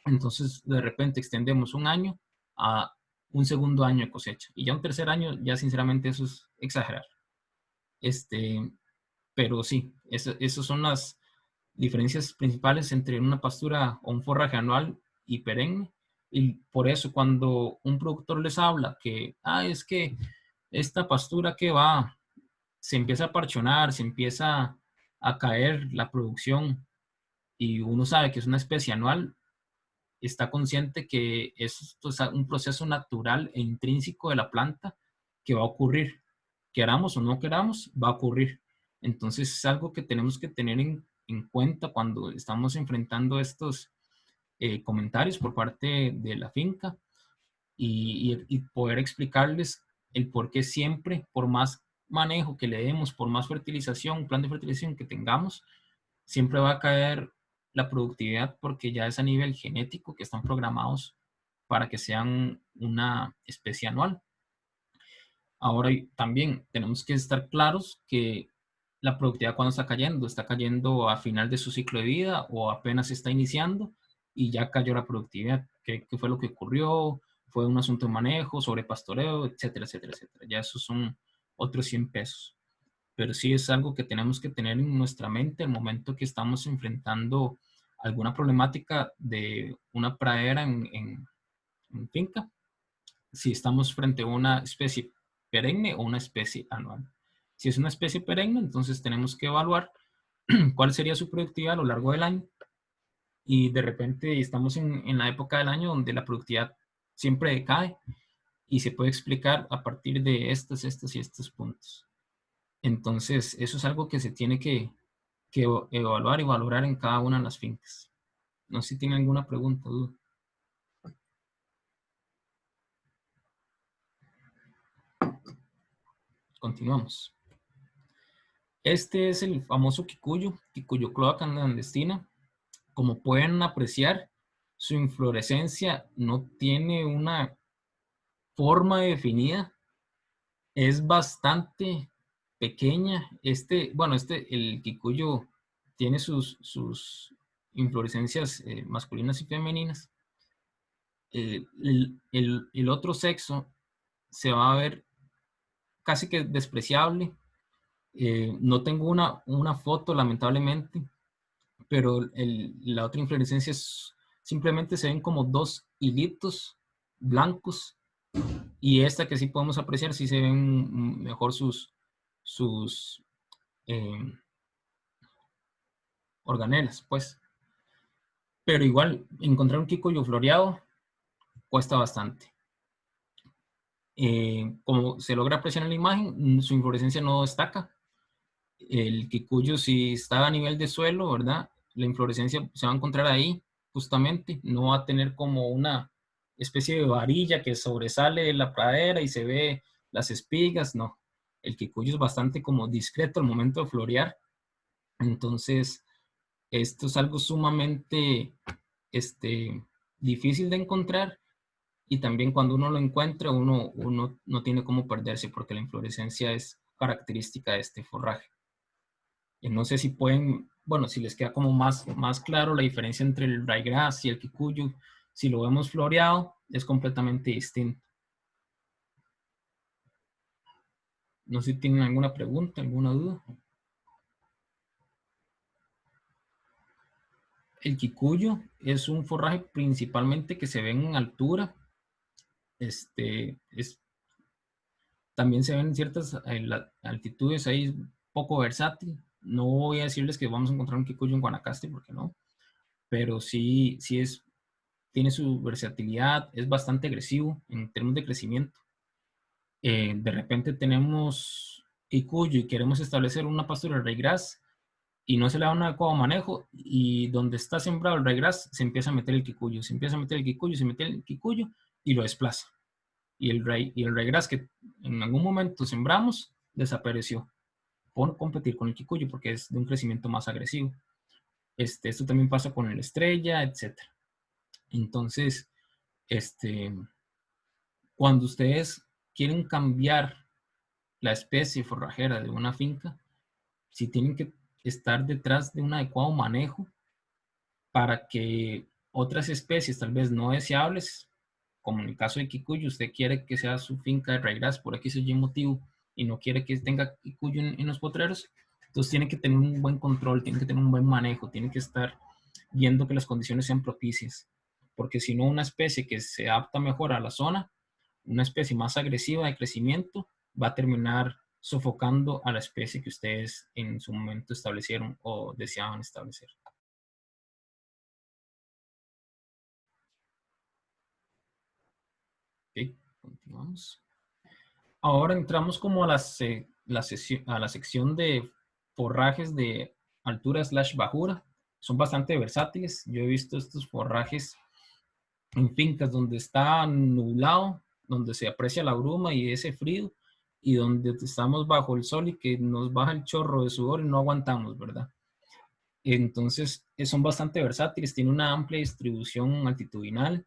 Entonces, de repente extendemos 1 año a un segundo año de cosecha. Y ya un tercer año, ya sinceramente eso es exagerar. Pero sí, esas son las diferencias principales entre una pastura o un forraje anual y perenne. Y por eso cuando un productor les habla que, es que esta pastura que va, se empieza a parchonar, se empieza a caer la producción y uno sabe que es una especie anual, está consciente que esto es un proceso natural e intrínseco de la planta que va a ocurrir. Queramos o no queramos, va a ocurrir. Entonces es algo que tenemos que tener en cuenta cuando estamos enfrentando estos comentarios por parte de la finca y poder explicarles el por qué siempre, por más manejo que le demos, por más fertilización, plan de fertilización que tengamos, siempre va a caer la productividad porque ya es a nivel genético que están programados para que sean una especie anual. Ahora también tenemos que estar claros que la productividad cuando está cayendo a final de su ciclo de vida o apenas está iniciando y ya cayó la productividad. ¿Qué fue lo que ocurrió? Fue un asunto de manejo, sobre pastoreo, etcétera, etcétera, etcétera. Ya esos son otros 100 pesos. Pero sí es algo que tenemos que tener en nuestra mente el momento que estamos enfrentando alguna problemática de una pradera en finca, si estamos frente a una especie perenne o una especie anual. Si es una especie perenne, entonces tenemos que evaluar cuál sería su productividad a lo largo del año, y de repente estamos en la época del año donde la productividad siempre decae y se puede explicar a partir de estos y estos puntos. Entonces, eso es algo que se tiene que evaluar y valorar en cada una de las fincas. No sé si tienen alguna pregunta o duda. Continuamos. Este es el famoso Kikuyu, Kikuyucloa clandestina. Como pueden apreciar, su inflorescencia no tiene una forma definida. Es bastante pequeña. El Kikuyu tiene sus inflorescencias masculinas y femeninas. El otro sexo se va a ver casi que despreciable. No tengo una foto, lamentablemente, pero la otra inflorescencia simplemente se ven como dos hilitos blancos, y esta que sí podemos apreciar, sí se ven mejor sus organelas, pues. Pero igual, encontrar un kikuyu floreado cuesta bastante. Como se logra apreciar en la imagen, su inflorescencia no destaca. El kikuyu, si está a nivel de suelo, ¿verdad? La inflorescencia se va a encontrar ahí, justamente. No va a tener como una especie de varilla que sobresale de la pradera y se ve las espigas, no. El kikuyu es bastante como discreto al momento de florear. Entonces, esto es algo sumamente difícil de encontrar, y también cuando uno lo encuentra, uno no tiene cómo perderse porque la inflorescencia es característica de este forraje. No sé si pueden, bueno, si les queda como más claro la diferencia entre el ryegrass y el kikuyu. Si lo vemos floreado, es completamente distinto. No sé si tienen alguna pregunta, alguna duda. El kikuyu es un forraje principalmente que se ve en altura. También se ven en ciertas altitudes ahí, poco versátil. No voy a decirles que vamos a encontrar un kikuyu en Guanacaste, porque no. Pero sí tiene su versatilidad, es bastante agresivo en términos de crecimiento. De repente tenemos kikuyu y queremos establecer una pastura de ryegrass y no se le da un adecuado manejo, y donde está sembrado el ryegrass se empieza a meter el kikuyu, se mete el kikuyu y lo desplaza. Y el ryegrass que en algún momento sembramos desapareció por competir con el kikuyu porque es de un crecimiento más agresivo. Esto también pasa con el estrella, etc. Entonces, cuando ustedes quieren cambiar la especie forrajera de una finca, sí tienen que estar detrás de un adecuado manejo para que otras especies tal vez no deseables, como en el caso de kikuyu, usted quiere que sea su finca de ryegrass por X o Y motivo y no quiere que tenga kikuyu en los potreros, entonces tiene que tener un buen control, tiene que tener un buen manejo, tiene que estar viendo que las condiciones sean propicias, porque si no, una especie que se adapta mejor a la zona, una especie más agresiva de crecimiento, va a terminar sofocando a la especie que ustedes en su momento establecieron o deseaban establecer. Ok, continuamos. Ahora entramos como a la sección de forrajes de altura / bajura. Son bastante versátiles. Yo he visto estos forrajes en fincas donde está nublado, donde se aprecia la bruma y ese frío, y donde estamos bajo el sol y que nos baja el chorro de sudor y no aguantamos, ¿verdad? Entonces, son bastante versátiles, tiene una amplia distribución altitudinal.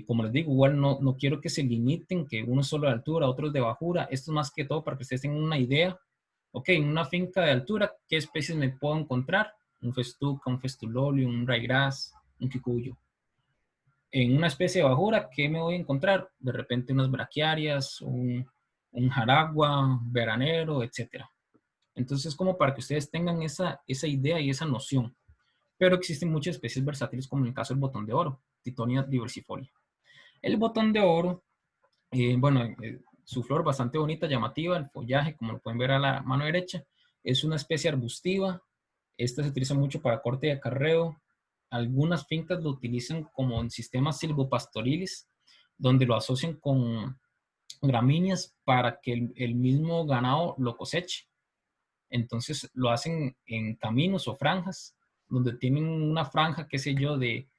Como les digo, igual no quiero que se limiten, que uno es solo de altura, otro es de bajura. Esto es más que todo para que ustedes tengan una idea. Ok, en una finca de altura, ¿qué especies me puedo encontrar? Un festuca, un festulolio, un raygrass, un quicuyo. En una especie de bajura, ¿qué me voy a encontrar? De repente unas braquiarias, un jaragua, veranero, etc. Entonces, como para que ustedes tengan esa idea y esa noción. Pero existen muchas especies versátiles, como en el caso del botón de oro, Titonia diversifolia. El botón de oro, su flor bastante bonita, llamativa, el follaje, como lo pueden ver a la mano derecha, es una especie arbustiva. Esta se utiliza mucho para corte y acarreo. Algunas fincas lo utilizan como en sistemas silvopastoriles, donde lo asocian con gramíneas para que el mismo ganado lo coseche. Entonces lo hacen en caminos o franjas, donde tienen una franja, qué sé yo, de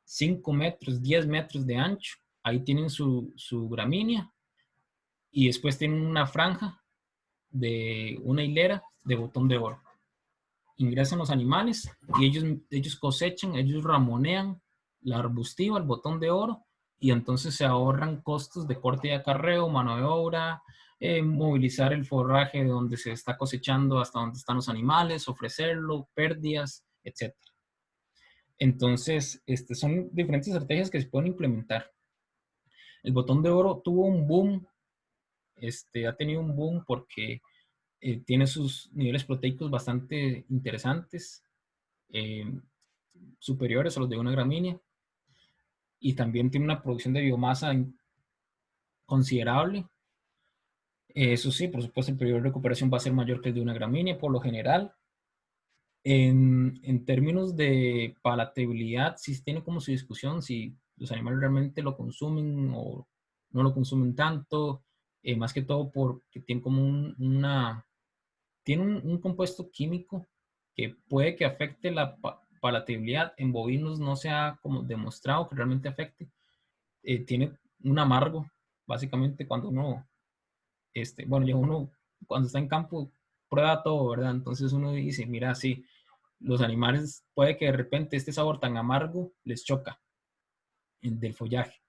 5 metros, 10 metros de ancho. Ahí tienen su gramínea y después tienen una franja de una hilera de botón de oro. Ingresan los animales y ellos cosechan, ellos ramonean la arbustiva, el botón de oro, y entonces se ahorran costos de corte y acarreo, mano de obra, movilizar el forraje de donde se está cosechando hasta donde están los animales, ofrecerlo, pérdidas, etc. Entonces, son diferentes estrategias que se pueden implementar. El botón de oro tuvo un boom, ha tenido un boom porque tiene sus niveles proteicos bastante interesantes, superiores a los de una gramínea, y también tiene una producción de biomasa considerable. Eso sí, por supuesto, el periodo de recuperación va a ser mayor que el de una gramínea, por lo general. En términos de palatabilidad, sí tiene como su discusión si los animales realmente lo consumen o no lo consumen tanto, más que todo porque tiene como tiene un compuesto químico que puede que afecte la palatabilidad. En bovinos no se ha como demostrado que realmente afecte. Tiene un amargo, básicamente cuando uno, ya uno cuando está en campo prueba todo, ¿verdad? Entonces uno dice, mira, sí, los animales puede que de repente este sabor tan amargo les choca del follaje.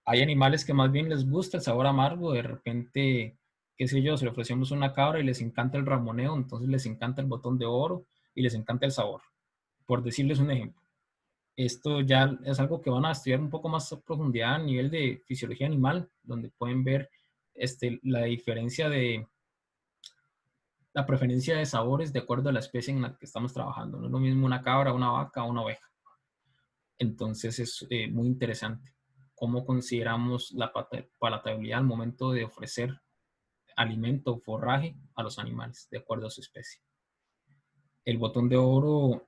Hay animales que más bien les gusta el sabor amargo, de repente, qué sé yo, si le ofrecemos una cabra y les encanta el ramoneo, entonces les encanta el botón de oro y les encanta el sabor, por decirles un ejemplo. Esto ya es algo que van a estudiar un poco más a profundidad a nivel de fisiología animal, donde pueden ver la diferencia de la preferencia de sabores de acuerdo a la especie en la que estamos trabajando. No es lo mismo una cabra, una vaca o una oveja. Entonces es muy interesante cómo consideramos la palatabilidad al momento de ofrecer alimento o forraje a los animales de acuerdo a su especie. El botón de oro,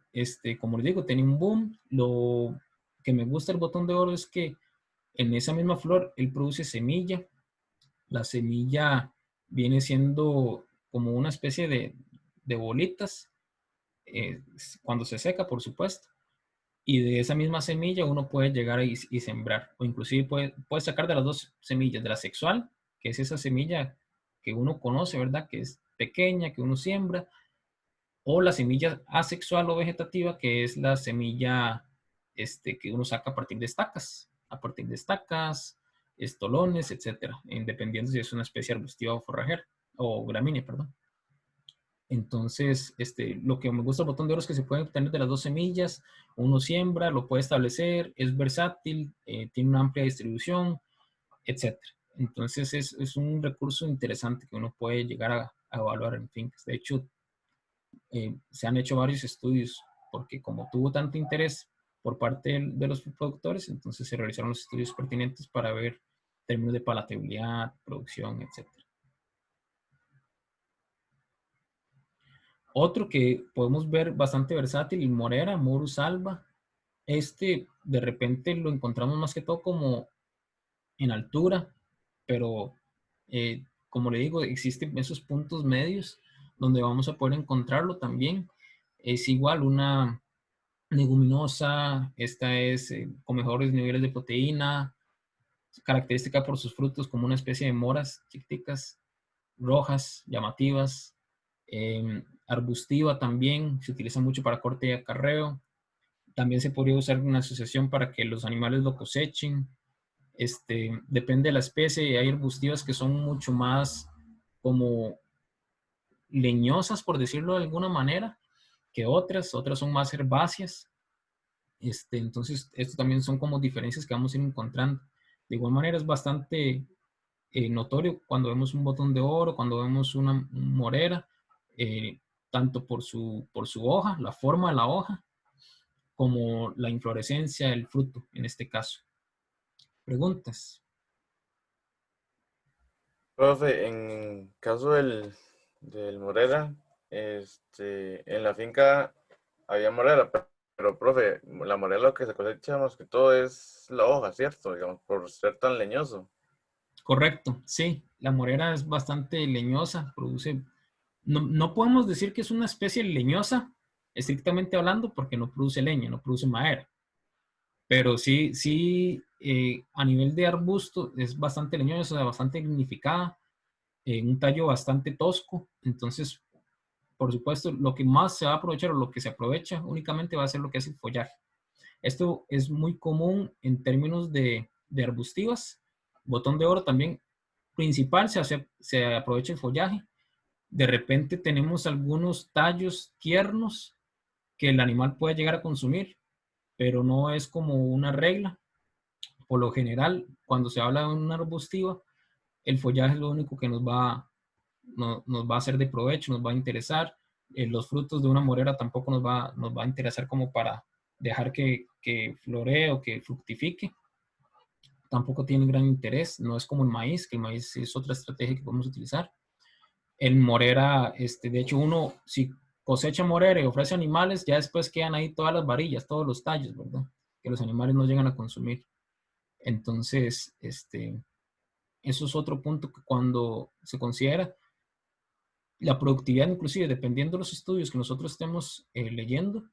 como les digo, tiene un boom. Lo que me gusta del botón de oro es que en esa misma flor él produce semilla. La semilla viene siendo como una especie de bolitas, cuando se seca, por supuesto. Y de esa misma semilla uno puede llegar y sembrar, o inclusive puede sacar de las dos semillas, de la sexual, que es esa semilla que uno conoce, ¿verdad? Que es pequeña, que uno siembra, o la semilla asexual o vegetativa, que es la semilla que uno saca a partir de estacas, estolones, etcétera, independiente si es una especie arbustiva o forrajera, o gramínea, perdón. Entonces, lo que me gusta del botón de oro es que se puede obtener de las dos semillas, uno siembra, lo puede establecer, es versátil, tiene una amplia distribución, etc. Entonces, es un recurso interesante que uno puede llegar a evaluar en fincas. De hecho, se han hecho varios estudios porque como tuvo tanto interés por parte de los productores, entonces se realizaron los estudios pertinentes para ver términos de palatabilidad, producción, etc. Otro que podemos ver bastante versátil, el morera, Morus alba. De repente lo encontramos más que todo como en altura, pero como le digo, existen esos puntos medios donde vamos a poder encontrarlo también. Es igual una leguminosa, esta es con mejores niveles de proteína, característica por sus frutos como una especie de moras chiquiticas, rojas, llamativas, arbustiva también, se utiliza mucho para corte y acarreo. También se podría usar una asociación para que los animales lo cosechen. Depende de la especie, hay arbustivas que son mucho más como leñosas, por decirlo de alguna manera, que otras son más herbáceas. Entonces, esto también son como diferencias que vamos a ir encontrando. De igual manera, es bastante notorio cuando vemos un botón de oro, cuando vemos una morera, tanto por su hoja, la forma de la hoja, como la inflorescencia, el fruto, en este caso. ¿Preguntas? Profe, en caso del morera, en la finca había morera, pero, profe, la morera lo que se cosecha más que todo es la hoja, ¿cierto? Digamos, por ser tan leñoso. Correcto, sí. La morera es bastante leñosa, produce... No podemos decir que es una especie leñosa, estrictamente hablando, porque no produce leña, no produce madera. Pero sí, a nivel de arbusto es bastante leñosa, bastante dignificada, un tallo bastante tosco. Entonces, por supuesto, lo que más se va a aprovechar o lo que se aprovecha únicamente va a ser lo que es el follaje. Esto es muy común en términos de arbustivas. Botón de oro también principal se aprovecha el follaje. De repente tenemos algunos tallos tiernos que el animal puede llegar a consumir, pero no es como una regla. Por lo general, cuando se habla de una arbustiva, el follaje es lo único que nos va a hacer de provecho, nos va a interesar. Los frutos de una morera tampoco nos va a interesar como para dejar que floree o que fructifique. Tampoco tiene gran interés, no es como el maíz, que el maíz es otra estrategia que podemos utilizar. El morera, de hecho uno, si cosecha morera y ofrece animales, ya después quedan ahí todas las varillas, todos los tallos, ¿verdad? Que los animales no llegan a consumir. Entonces, eso es otro punto que cuando se considera la productividad, inclusive dependiendo de los estudios que nosotros estemos leyendo,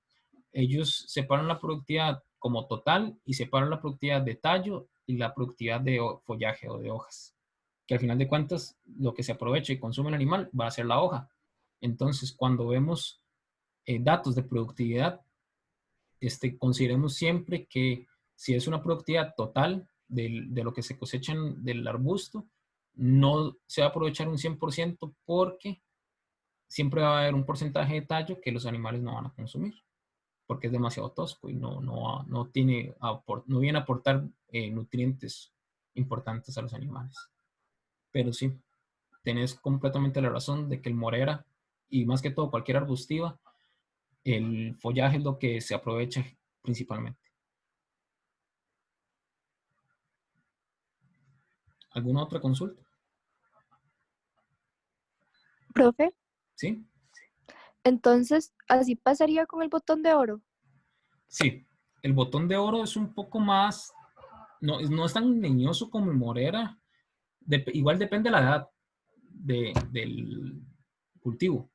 ellos separan la productividad como total y separan la productividad de tallo y la productividad de follaje o de hojas. Que al final de cuentas, lo que se aprovecha y consume el animal va a ser la hoja. Entonces, cuando vemos datos de productividad, consideremos siempre que si es una productividad total de lo que se cosechan del arbusto, no se va a aprovechar un 100% porque siempre va a haber un porcentaje de tallo que los animales no van a consumir, porque es demasiado tosco y no viene a aportar nutrientes importantes a los animales. Pero sí, tenés completamente la razón de que el morera, y más que todo cualquier arbustiva, el follaje es lo que se aprovecha principalmente. ¿Alguna otra consulta? Profe, ¿Sí? entonces así pasaría con el botón de oro. Sí, el botón de oro es un poco más, no es tan leñoso como el morera. Igual depende de la edad del cultivo.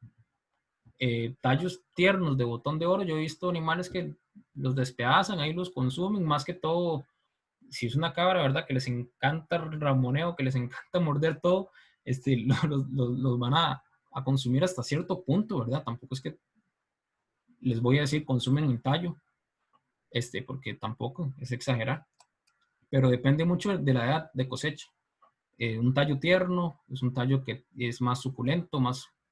Tallos tiernos de botón de oro, yo he visto animales que los despedazan, ahí los consumen, más que todo, si es una cabra, ¿verdad? Que les encanta el ramoneo, que les encanta morder todo, los van a consumir hasta cierto punto, ¿verdad? Tampoco es que les voy a decir consumen un tallo, porque tampoco es exagerar, pero depende mucho de la edad de cosecha. Un tallo tierno es un tallo que es más suculento,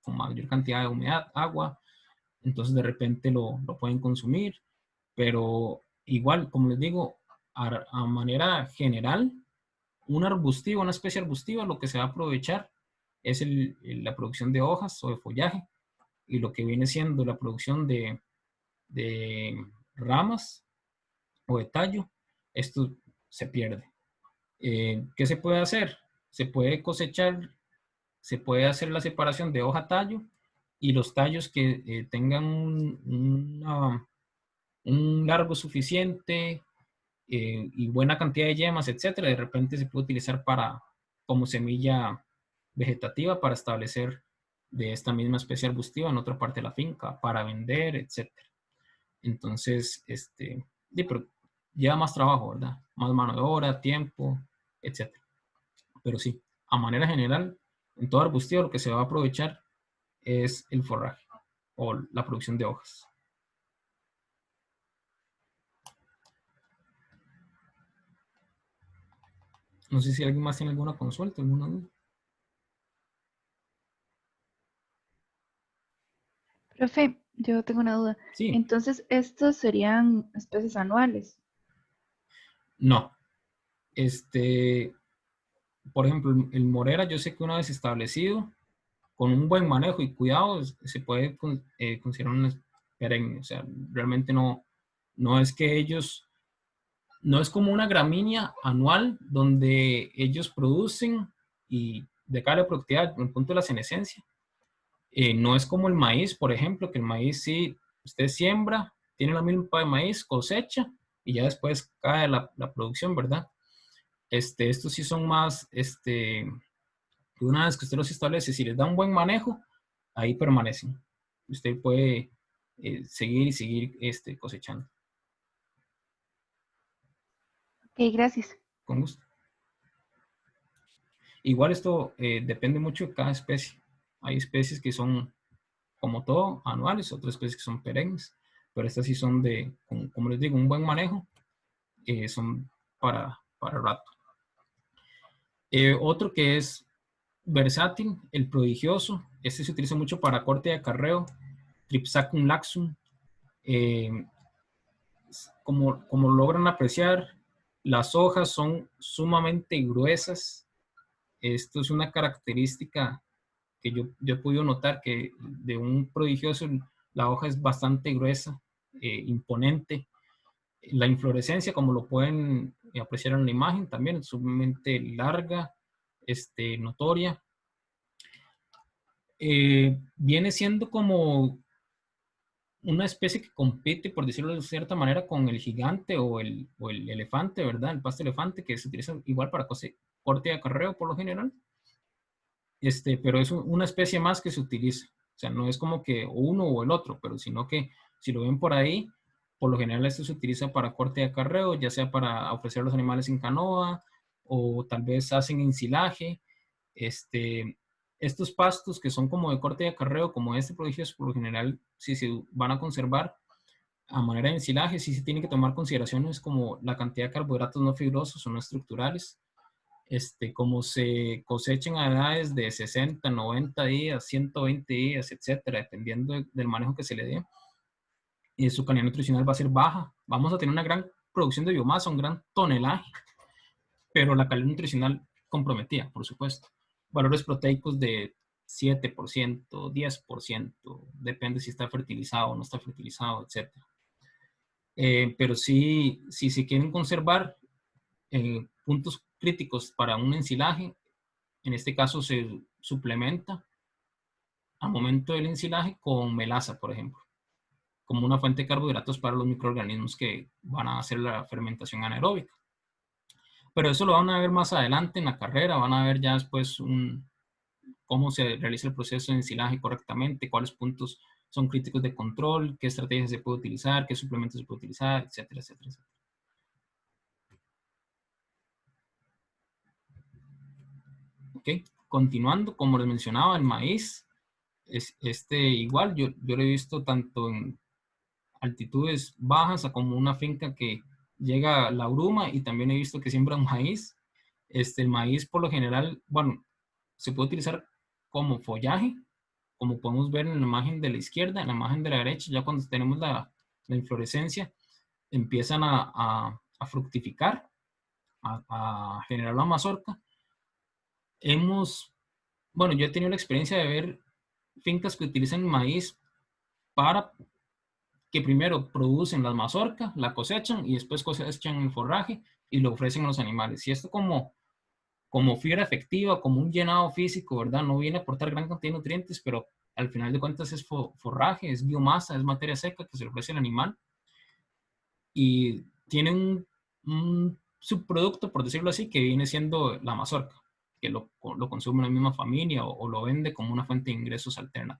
con mayor cantidad de humedad, agua, entonces de repente lo pueden consumir, pero igual, como les digo, a manera general, una especie arbustiva, lo que se va a aprovechar es la producción de hojas o de follaje, y lo que viene siendo la producción de ramas o de tallo, esto se pierde. ¿Qué se puede hacer? Se puede cosechar, se puede hacer la separación de hoja-tallo, y los tallos que tengan un largo suficiente y buena cantidad de yemas, etcétera, de repente se puede utilizar como semilla vegetativa para establecer de esta misma especie arbustiva en otra parte de la finca, para vender, etcétera. Entonces, pero lleva más trabajo, ¿verdad? Más mano de obra, tiempo, etcétera. Pero sí, a manera general, En todo arbustío lo que se va a aprovechar es el forraje o la producción de hojas. No sé si alguien más tiene alguna consulta, alguna duda. Profe, yo tengo una duda. Sí, Entonces, estos serían especies anuales. no. Por ejemplo, el morera, yo sé que una vez establecido, con un buen manejo y cuidado, se puede considerar un perenne. O sea, realmente no es que ellos, no es como una gramínea anual donde ellos producen y de cara a la productividad, en el punto de la senescencia. No es como el maíz, por ejemplo, que el maíz sí, usted siembra, tiene la milpa de maíz, cosecha y ya después cae la producción, ¿verdad? Estos sí son más, una vez que usted los establece, si les da un buen manejo, ahí permanecen. Usted puede seguir y seguir cosechando. Ok, gracias. Con gusto. Igual esto depende mucho de cada especie. Hay especies que son, como todo, anuales, otras especies que son perennes, pero estas sí son de, como les digo, un buen manejo, son para rato. Otro que es versátil, el prodigioso, este se utiliza mucho para corte de acarreo, Tripsacum laxum. Eh, como logran apreciar, las hojas son sumamente gruesas. Esto es una característica que yo he podido notar, que de un prodigioso la hoja es bastante gruesa, imponente. La inflorescencia, como lo pueden apreciar en la imagen, también es sumamente larga, notoria. Viene siendo como una especie que compite, por decirlo de cierta manera, con el gigante o el elefante, ¿verdad? El pasto elefante, que se utiliza igual para corte de acarreo por lo general. Pero es una especie más que se utiliza. O sea, no es como que uno o el otro, pero sino que si lo ven por ahí, por lo general esto se utiliza para corte de acarreo, ya sea para ofrecer a los animales en canoa o tal vez hacen ensilaje. Estos pastos que son como de corte de acarreo, como este prodigioso, por lo general, si se van a conservar a manera de ensilaje, sí se tienen que tomar consideraciones como la cantidad de carbohidratos no fibrosos o no estructurales, como se cosechan a edades de 60, 90 días, 120 días, etcétera, dependiendo del manejo que se le dé, su calidad nutricional va a ser baja. Vamos a tener una gran producción de biomasa, un gran tonelaje, pero la calidad nutricional comprometida, por supuesto. Valores proteicos de 7%, 10%, depende si está fertilizado o no está fertilizado, etc. Pero sí, si se quieren conservar puntos críticos para un ensilaje, en este caso se suplementa al momento del ensilaje con melaza, por ejemplo, como una fuente de carbohidratos para los microorganismos que van a hacer la fermentación anaeróbica. Pero eso lo van a ver más adelante en la carrera, van a ver ya después cómo se realiza el proceso de ensilaje correctamente, cuáles puntos son críticos de control, qué estrategias se puede utilizar, qué suplementos se puede utilizar, etcétera, etcétera, etcétera. Ok, continuando, como les mencionaba, el maíz, igual, yo lo he visto tanto en altitudes bajas a como una finca que llega la bruma, y también he visto que siembran maíz. El maíz por lo general, bueno, se puede utilizar como follaje, como podemos ver en la imagen de la izquierda, en la imagen de la derecha, ya cuando tenemos la inflorescencia, empiezan a fructificar, a generar la mazorca. Bueno, yo he tenido la experiencia de ver fincas que utilizan maíz para que primero producen las mazorcas, la cosechan y después cosechan el forraje y lo ofrecen a los animales. Y esto como fibra efectiva, como un llenado físico, ¿verdad? No viene a aportar gran cantidad de nutrientes, pero al final de cuentas es forraje, es biomasa, es materia seca que se le ofrece al animal. Y tiene un subproducto, por decirlo así, que viene siendo la mazorca, que lo consume la misma familia o lo vende como una fuente de ingresos alterna.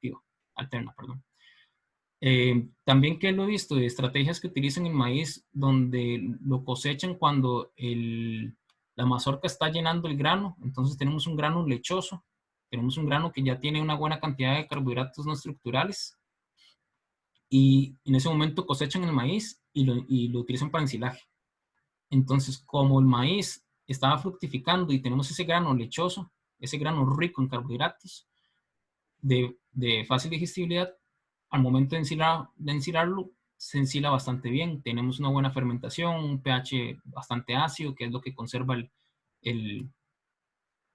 También que lo he visto de estrategias que utilizan el maíz donde lo cosechan cuando la mazorca está llenando el grano, entonces tenemos un grano lechoso tenemos un grano que ya tiene una buena cantidad de carbohidratos no estructurales y en ese momento cosechan el maíz y lo utilizan para ensilaje. Entonces, como el maíz estaba fructificando y tenemos ese grano lechoso, ese grano rico en carbohidratos, de fácil digestibilidad, al momento de ensilarlo, se ensila bastante bien. Tenemos una buena fermentación, un pH bastante ácido, que es lo que conserva el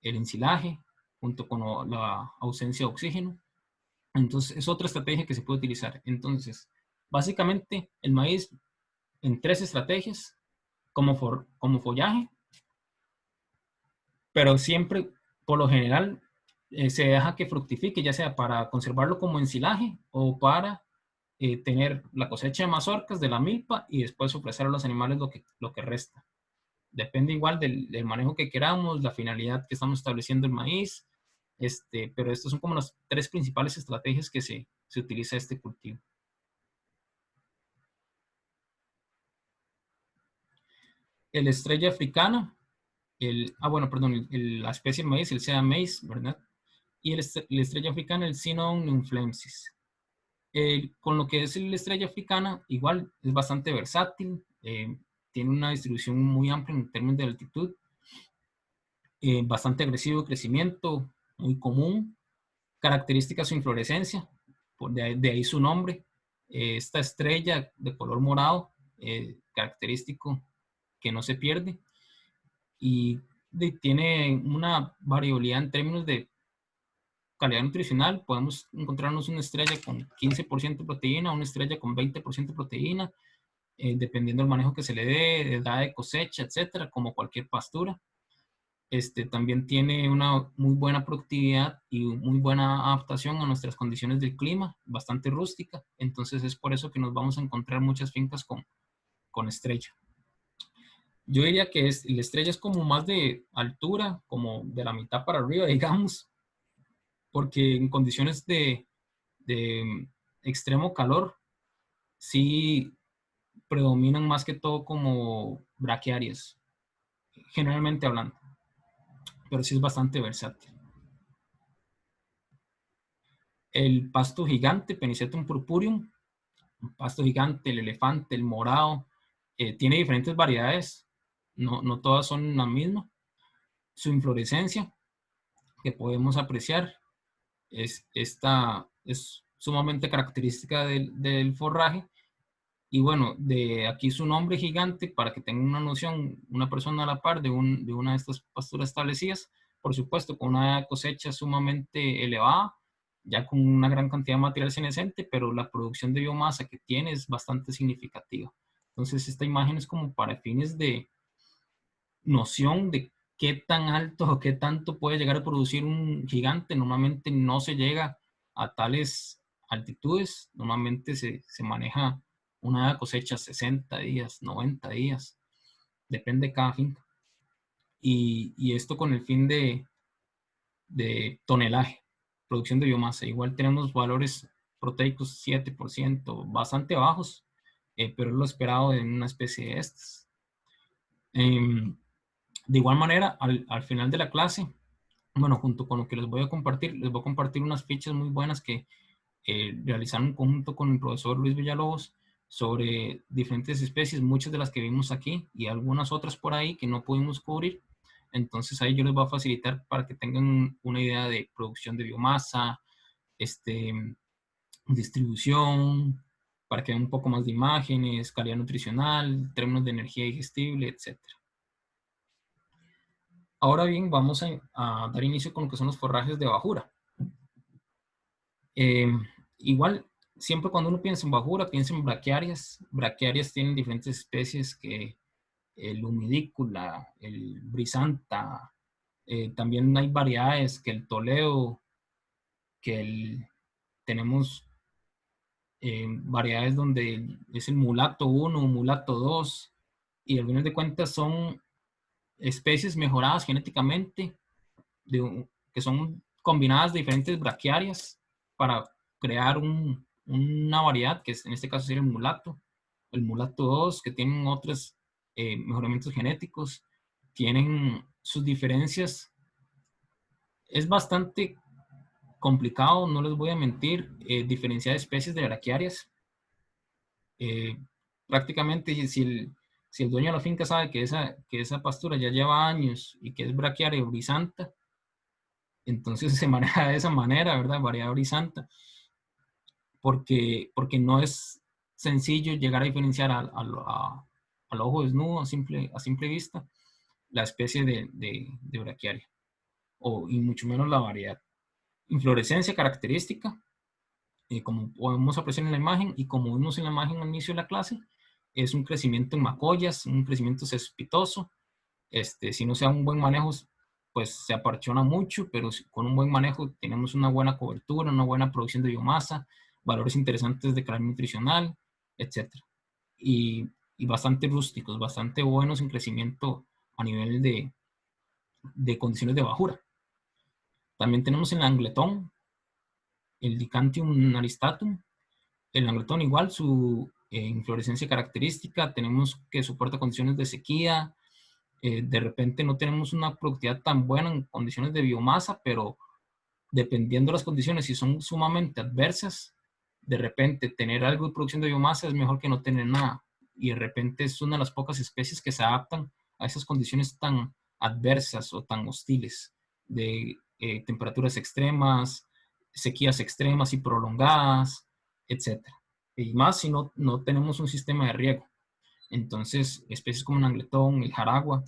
ensilaje, junto con la ausencia de oxígeno. Entonces, es otra estrategia que se puede utilizar. Entonces, básicamente, el maíz en 3 estrategias, como follaje, pero siempre, por lo general, se deja que fructifique, ya sea para conservarlo como ensilaje o para tener la cosecha de mazorcas de la milpa y después ofrecer a los animales lo que resta. Depende igual del manejo que queramos, la finalidad que estamos estableciendo el maíz, pero estas son como las 3 principales estrategias que se utiliza este cultivo. El estrella africana, la especie de maíz, el sea maíz, ¿verdad? Y la estrella africana, el Sinon nymphlensis. Con lo que es la estrella africana, igual es bastante versátil, tiene una distribución muy amplia en términos de altitud, bastante agresivo de crecimiento, muy común, características su inflorescencia, de ahí su nombre, esta estrella de color morado, característico que no se pierde, y tiene una variabilidad en términos de calidad nutricional. Podemos encontrarnos una estrella con 15% de proteína, una estrella con 20% de proteína, dependiendo del manejo que se le dé, edad de cosecha, etcétera, como cualquier pastura. También tiene una muy buena productividad y muy buena adaptación a nuestras condiciones del clima, bastante rústica. Entonces es por eso que nos vamos a encontrar muchas fincas con estrella. Yo diría que la estrella es como más de altura, como de la mitad para arriba, digamos, porque en condiciones de extremo calor sí predominan más que todo como braquiarias, generalmente hablando, pero sí es bastante versátil. El pasto gigante, Penicetum purpureum, el pasto gigante, el elefante, el morado, tiene diferentes variedades, no todas son la misma. Su inflorescencia, que podemos apreciar, es sumamente característica del forraje. Y bueno, de aquí su nombre gigante, para que tengan una noción, una persona a la par de una de estas pasturas establecidas, por supuesto, con una cosecha sumamente elevada, ya con una gran cantidad de material senescente, pero la producción de biomasa que tiene es bastante significativa. Entonces, esta imagen es como para fines de noción de qué tan alto o qué tanto puede llegar a producir un gigante. Normalmente no se llega a tales altitudes, normalmente se maneja una cosecha 60 días, 90 días, depende de cada finca. Y esto con el fin de tonelaje, producción de biomasa. Igual tenemos valores proteicos 7%, bastante bajos, pero es lo esperado en una especie de estas. De igual manera, al final de la clase, bueno, junto con lo que les voy a compartir unas fichas muy buenas que realizaron en conjunto con el profesor Luis Villalobos sobre diferentes especies, muchas de las que vimos aquí y algunas otras por ahí que no pudimos cubrir. Entonces ahí yo les voy a facilitar para que tengan una idea de producción de biomasa, distribución, para que vean un poco más de imágenes, calidad nutricional, términos de energía digestible, etc. Ahora bien, vamos a dar inicio con lo que son los forrajes de bajura. Igual, siempre cuando uno piensa en bajura, piensa en braquiarias. Braquiarias tienen diferentes especies, que el humidícula, el brisanta, también hay variedades, que el Toledo, tenemos variedades donde es el mulato 1, mulato 2, y al final de cuentas son especies mejoradas genéticamente, que son combinadas de diferentes braquiarias para crear una variedad, que en este caso sería el mulato 2, que tienen otros mejoramientos genéticos, tienen sus diferencias. Es bastante complicado, no les voy a mentir, diferenciar especies de braquiarias. Prácticamente si el dueño de la finca sabe que esa pastura ya lleva años y que es braquiaria o brisanta, entonces se maneja de esa manera, ¿verdad? Variedad brisanta, porque no es sencillo llegar a diferenciar al ojo desnudo, a simple vista, la especie de braquiaria, y mucho menos la variedad. Inflorescencia característica, como podemos apreciar en la imagen y como vimos en la imagen al inicio de la clase, es un crecimiento en macollas, un crecimiento cespitoso. Si no se da un buen manejo, pues se aparchona mucho, pero con un buen manejo tenemos una buena cobertura, una buena producción de biomasa, valores interesantes de calidad nutricional, etc. Y bastante rústicos, bastante buenos en crecimiento a nivel de condiciones de bajura. También tenemos el angletón, el Dicantium aristatum. El angletón igual, su inflorescencia característica, tenemos que soporta condiciones de sequía, de repente no tenemos una productividad tan buena en condiciones de biomasa, pero dependiendo de las condiciones, si son sumamente adversas, de repente tener algo de producción de biomasa es mejor que no tener nada. Y de repente es una de las pocas especies que se adaptan a esas condiciones tan adversas o tan hostiles de temperaturas extremas, sequías extremas y prolongadas, etc. Y más si no tenemos un sistema de riego. Entonces, especies como el angletón, el jaragua,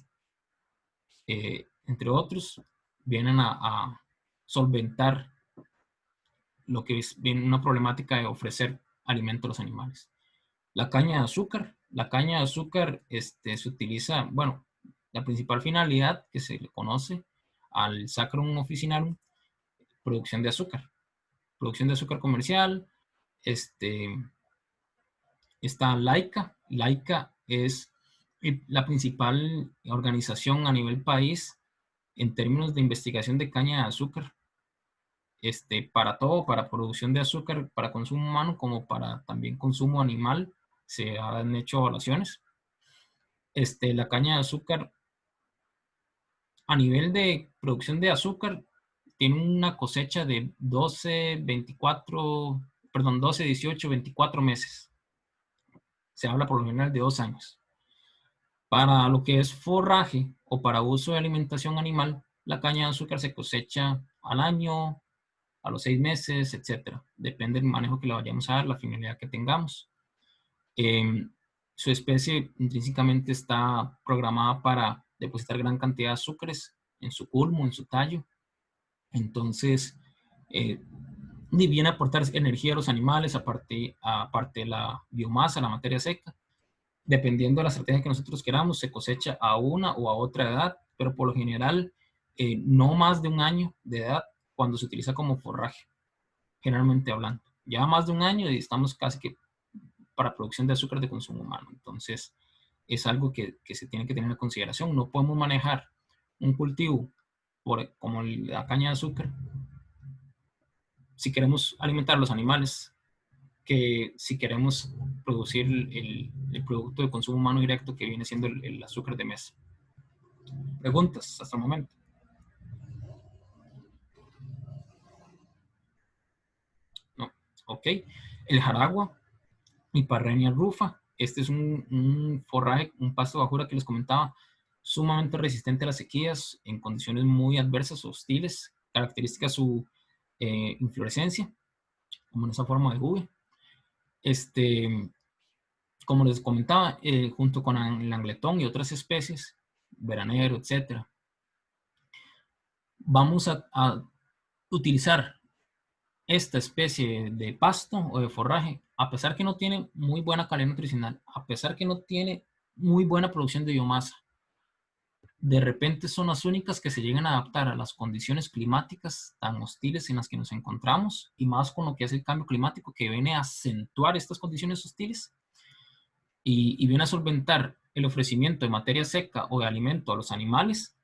entre otros, vienen a solventar lo que es bien una problemática de ofrecer alimento a los animales. La caña de azúcar se utiliza, bueno, la principal finalidad que se le conoce al Saccharum officinarum, producción de azúcar comercial. Está Laica. Laica es la principal organización a nivel país en términos de investigación de caña de azúcar, para todo, para producción de azúcar, para consumo humano, como para también consumo animal, se han hecho evaluaciones. La caña de azúcar, a nivel de producción de azúcar, tiene una cosecha de 12, 18, 24 meses. Se habla por lo general de 2 años. Para lo que es forraje o para uso de alimentación animal, la caña de azúcar se cosecha al año, a los 6 meses, etc. Depende del manejo que le vayamos a dar, la finalidad que tengamos. Su especie intrínsecamente está programada para depositar gran cantidad de azúcares en su culmo, en su tallo. Entonces, viene a aportar energía a los animales, aparte de la biomasa, la materia seca. Dependiendo de la estrategia que nosotros queramos, se cosecha a una o a otra edad, pero por lo general no más de 1 año de edad cuando se utiliza como forraje, generalmente hablando. Ya más de 1 año y estamos casi que para producción de azúcar de consumo humano. Entonces, es algo que se tiene que tener en consideración. No podemos manejar un cultivo como la caña de azúcar si queremos alimentar a los animales, que si queremos producir el producto de consumo humano directo que viene siendo el azúcar de mesa. ¿Preguntas hasta el momento? No. Ok. El jaragua, Hiparrhenia rufa. Este es un forraje, un pasto de bajura que les comentaba, sumamente resistente a las sequías en condiciones muy adversas o hostiles. Característica su inflorescencia, como en esa forma de V. Como les comentaba, junto con el angletón y otras especies, veranero, etc., vamos a utilizar esta especie de pasto o de forraje, a pesar que no tiene muy buena calidad nutricional, a pesar que no tiene muy buena producción de biomasa. De repente son las únicas que se llegan a adaptar a las condiciones climáticas tan hostiles en las que nos encontramos, y más con lo que es el cambio climático, que viene a acentuar estas condiciones hostiles y viene a solventar el ofrecimiento de materia seca o de alimento a los animales,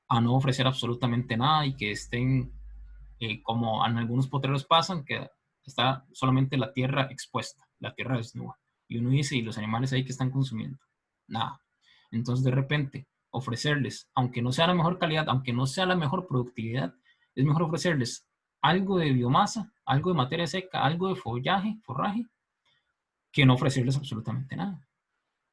a no ofrecer absolutamente nada y que estén como en algunos potreros pasan, que está solamente la tierra expuesta, la tierra desnuda. Y uno dice, ¿y los animales ahí que están consumiendo? Nada. Entonces, de repente, ofrecerles, aunque no sea la mejor calidad, aunque no sea la mejor productividad, es mejor ofrecerles algo de biomasa, algo de materia seca, algo de forraje, que no ofrecerles absolutamente nada.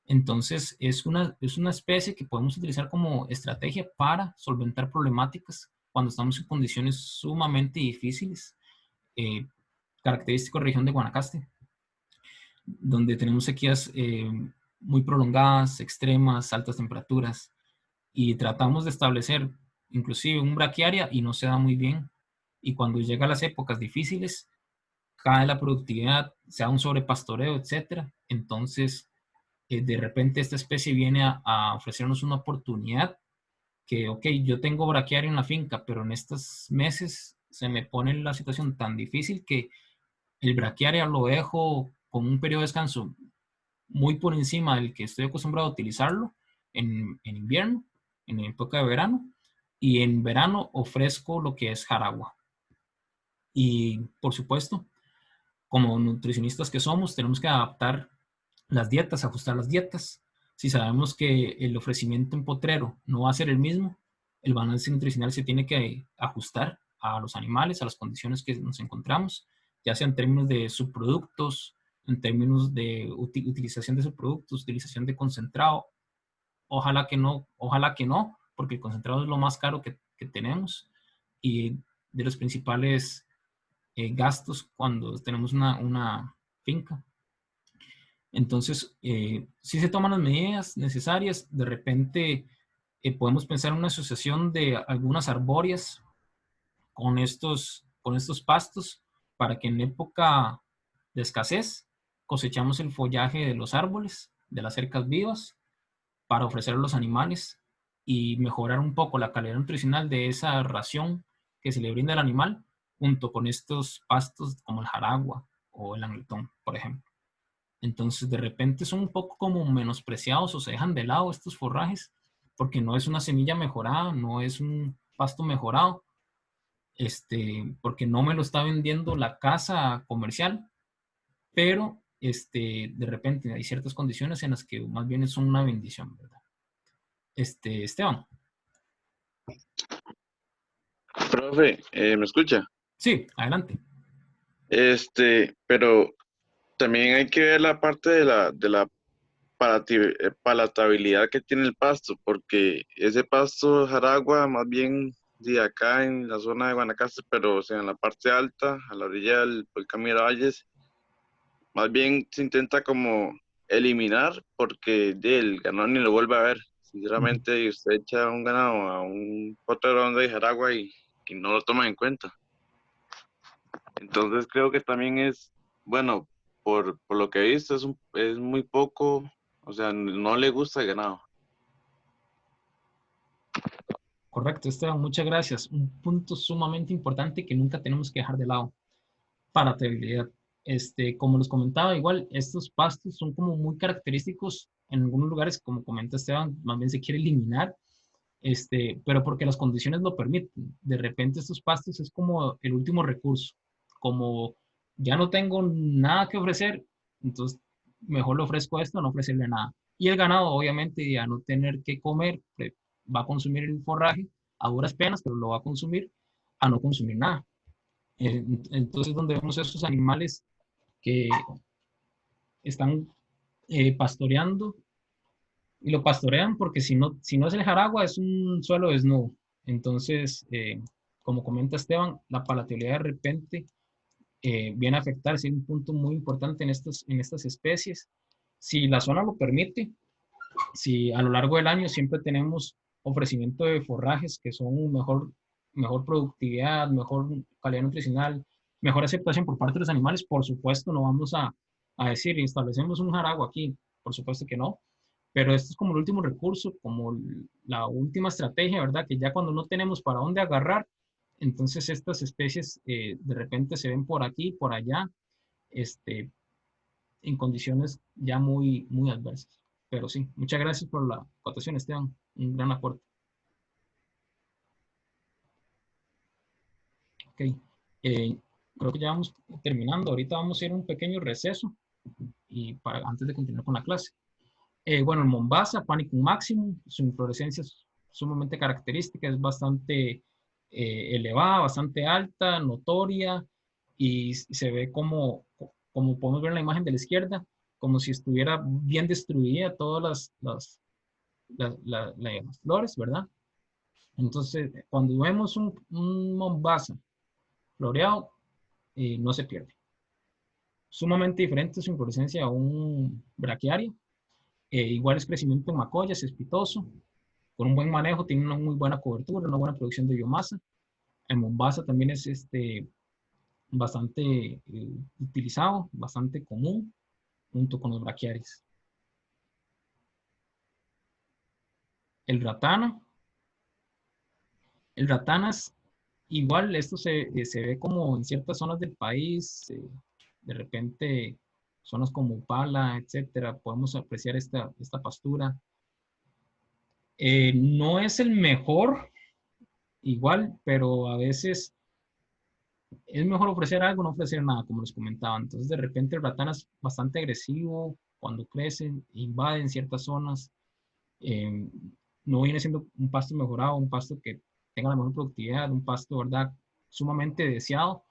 Entonces, es una especie que podemos utilizar como estrategia para solventar problemáticas cuando estamos en condiciones sumamente difíciles. Característico de la región de Guanacaste, donde tenemos sequías muy prolongadas, extremas, altas temperaturas, y tratamos de establecer inclusive un braquiaria y no se da muy bien. Y cuando llega a las épocas difíciles, cae la productividad, se da un sobrepastoreo, etc. Entonces, de repente esta especie viene a ofrecernos una oportunidad que, ok, yo tengo braquiaria en la finca, pero en estos meses se me pone la situación tan difícil que el braquiaria lo dejo con un periodo de descanso muy por encima del que estoy acostumbrado a utilizarlo en invierno, en época de verano, y en verano ofrezco lo que es jaragua. Y por supuesto, como nutricionistas que somos, tenemos que adaptar las dietas, ajustar las dietas. Si sabemos que el ofrecimiento en potrero no va a ser el mismo, el balance nutricional se tiene que ajustar a los animales, a las condiciones que nos encontramos, ya sea en términos de subproductos, en términos de utilización de subproductos, utilización de concentrado. Ojalá que no, porque el concentrado es lo más caro que tenemos y de los principales gastos cuando tenemos una finca. Entonces, si se toman las medidas necesarias, de repente podemos pensar en una asociación de algunas arbóreas con estos pastos para que en época de escasez cosechamos el follaje de los árboles, de las cercas vivas, para ofrecer a los animales y mejorar un poco la calidad nutricional de esa ración que se le brinda al animal, junto con estos pastos como el jaragua o el angletón, por ejemplo. Entonces, de repente son un poco como menospreciados o se dejan de lado estos forrajes porque no es una semilla mejorada, no es un pasto mejorado, porque no me lo está vendiendo la casa comercial, pero de repente hay ciertas condiciones en las que más bien son una bendición, ¿verdad? Esteban. Profe, ¿me escucha? Sí, adelante. Pero también hay que ver la parte de la palatabilidad que tiene el pasto, porque ese pasto jaragua, más bien de acá en la zona de Guanacaste, pero o sea, en la parte alta, a la orilla del volcán Miravalles, más bien se intenta como eliminar porque el ganado ni lo vuelve a ver. Sinceramente, usted echa un ganado a un potero donde hay jaragua y no lo toman en cuenta. Entonces creo que también es, bueno, por lo que he visto, es muy poco, o sea, no le gusta el ganado. Correcto, Esteban, muchas gracias. Un punto sumamente importante que nunca tenemos que dejar de lado. Palatabilidad. Como les comentaba, igual estos pastos son como muy característicos en algunos lugares, como comenta Esteban, más bien se quiere eliminar, pero porque las condiciones lo permiten. De repente estos pastos es como el último recurso, como ya no tengo nada que ofrecer, entonces mejor le ofrezco esto, no ofrecerle nada. Y el ganado, obviamente, ya no tener que comer, va a consumir el forraje a duras penas, pero lo va a consumir a no consumir nada. Entonces, donde vemos esos animales que están pastoreando y lo pastorean porque si no es el jaragua, es un suelo desnudo. Entonces, como comenta Esteban, la palatabilidad de repente viene a afectar, es un punto muy importante en estas especies. Si la zona lo permite, si a lo largo del año siempre tenemos ofrecimiento de forrajes que son mejor productividad, mejor calidad nutricional, mejor aceptación por parte de los animales, por supuesto no vamos a decir, establecemos un jaragua aquí, por supuesto que no, pero esto es como el último recurso, como la última estrategia, ¿verdad? Que ya cuando no tenemos para dónde agarrar, entonces estas especies de repente se ven por aquí, por allá, en condiciones ya muy, muy adversas. Pero sí, muchas gracias por la cotación, Esteban. Un gran aporte. Ok. Creo que ya vamos terminando. Ahorita vamos a ir a un pequeño receso y antes de continuar con la clase. Bueno, el Mombasa, Panicum maximum, su inflorescencia es sumamente característica, es bastante elevada, bastante alta, notoria, y se ve como podemos ver en la imagen de la izquierda, como si estuviera bien destruida todas las flores, ¿verdad? Entonces, cuando vemos un Mombasa floreado, no se pierde. Sumamente diferente su inflorescencia a un braquiaria. Igual es crecimiento en macoyas, espitoso, con un buen manejo, tiene una muy buena cobertura, una buena producción de biomasa. En Mombasa también es bastante utilizado, bastante común, junto con los braquiaris. El ratana. El ratana es igual, esto se ve como en ciertas zonas del país, de repente zonas como Upala, etcétera, podemos apreciar esta pastura. No es el mejor, igual, pero a veces es mejor ofrecer algo, no ofrecer nada, como les comentaba. Entonces, de repente el ratán es bastante agresivo cuando crecen, invaden ciertas zonas. No viene siendo un pasto mejorado, un pasto que tenga la mejor productividad, un pasto, ¿verdad?, sumamente deseado,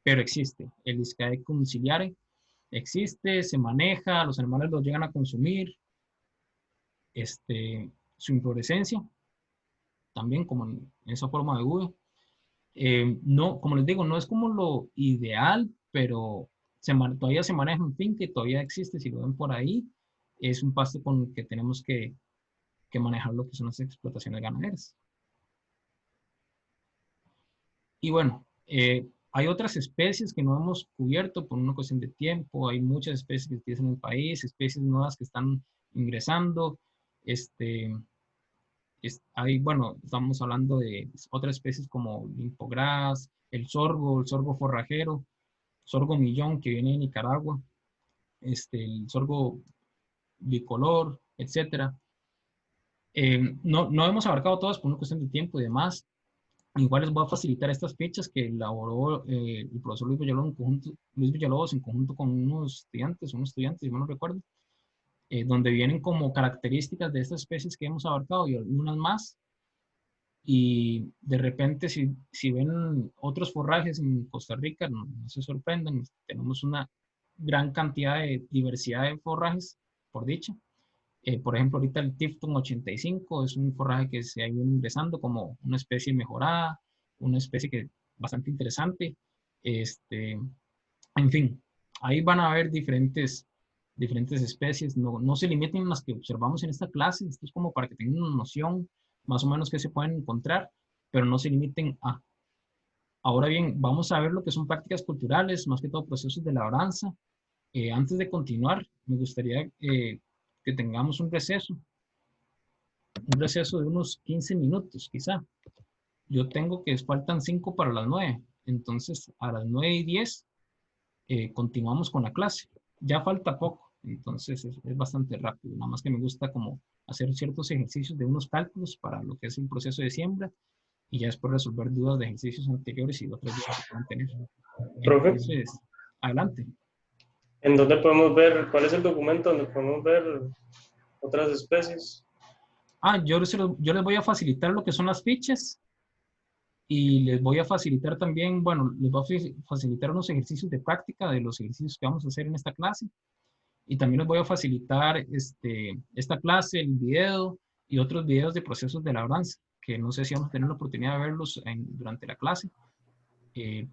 pero existe. El Discaecum ciliare existe, se maneja, los animales lo llegan a consumir. Su inflorescencia, también como en esa forma de uva. No, como les digo, no es como lo ideal, pero todavía se maneja en finca y todavía existe, si lo ven por ahí. Es un pasto con el que tenemos que manejar lo que son las explotaciones ganaderas. Y bueno, hay otras especies que no hemos cubierto por una cuestión de tiempo. Hay muchas especies que utilizan en el país, especies nuevas que están ingresando. Bueno, estamos hablando de otras especies como limpogras, el sorgo forrajero, sorgo millón que viene de Nicaragua, el sorgo bicolor, etc. No hemos abarcado todas por una cuestión de tiempo y demás. Igual les voy a facilitar estas fichas que elaboró el profesor Luis Villalobos en conjunto con unos estudiantes, si no recuerdo, donde vienen como características de estas especies que hemos abarcado y algunas más. Y de repente, si ven otros forrajes en Costa Rica, no se sorprendan, tenemos una gran cantidad de diversidad de forrajes, por dicha. Por ejemplo, ahorita el Tifton 85 es un forraje que se ha ido ingresando como una especie mejorada, una especie que bastante interesante. En fin, ahí van a haber diferentes especies. No se limiten a las que observamos en esta clase. Esto es como para que tengan una noción más o menos que se pueden encontrar, pero no se limiten a. Ahora bien, vamos a ver lo que son prácticas culturales, más que todo procesos de labranza. Antes de continuar, me gustaría que tengamos un receso de unos 15 minutos, quizá. Yo tengo que faltan 5 para las 9, entonces a las 9:10 continuamos con la clase. Ya falta poco, entonces es bastante rápido, nada más que me gusta como hacer ciertos ejercicios de unos cálculos para lo que es el proceso de siembra y ya después resolver dudas de ejercicios anteriores y otras dudas que puedan tener. Profe, Entonces, adelante. ¿en dónde podemos ver, cuál es el documento donde podemos ver otras especies? Yo les voy a facilitar lo que son las fichas y les voy a facilitar también, bueno, les voy a facilitar unos ejercicios de práctica de los ejercicios que vamos a hacer en esta clase. Y también les voy a facilitar esta clase, el video y otros videos de procesos de labranza, que no sé si vamos a tener la oportunidad de verlos durante la clase.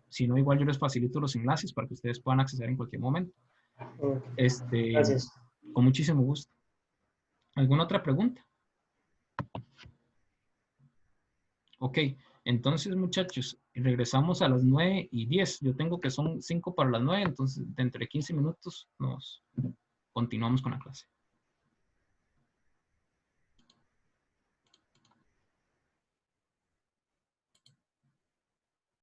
Si no, igual yo les facilito los enlaces para que ustedes puedan acceder en cualquier momento. Gracias. Con muchísimo gusto. ¿Alguna otra pregunta? Ok, entonces muchachos, regresamos a las 9:10. Yo tengo que son 5 para las 9, entonces dentro de 15 minutos nos continuamos con la clase.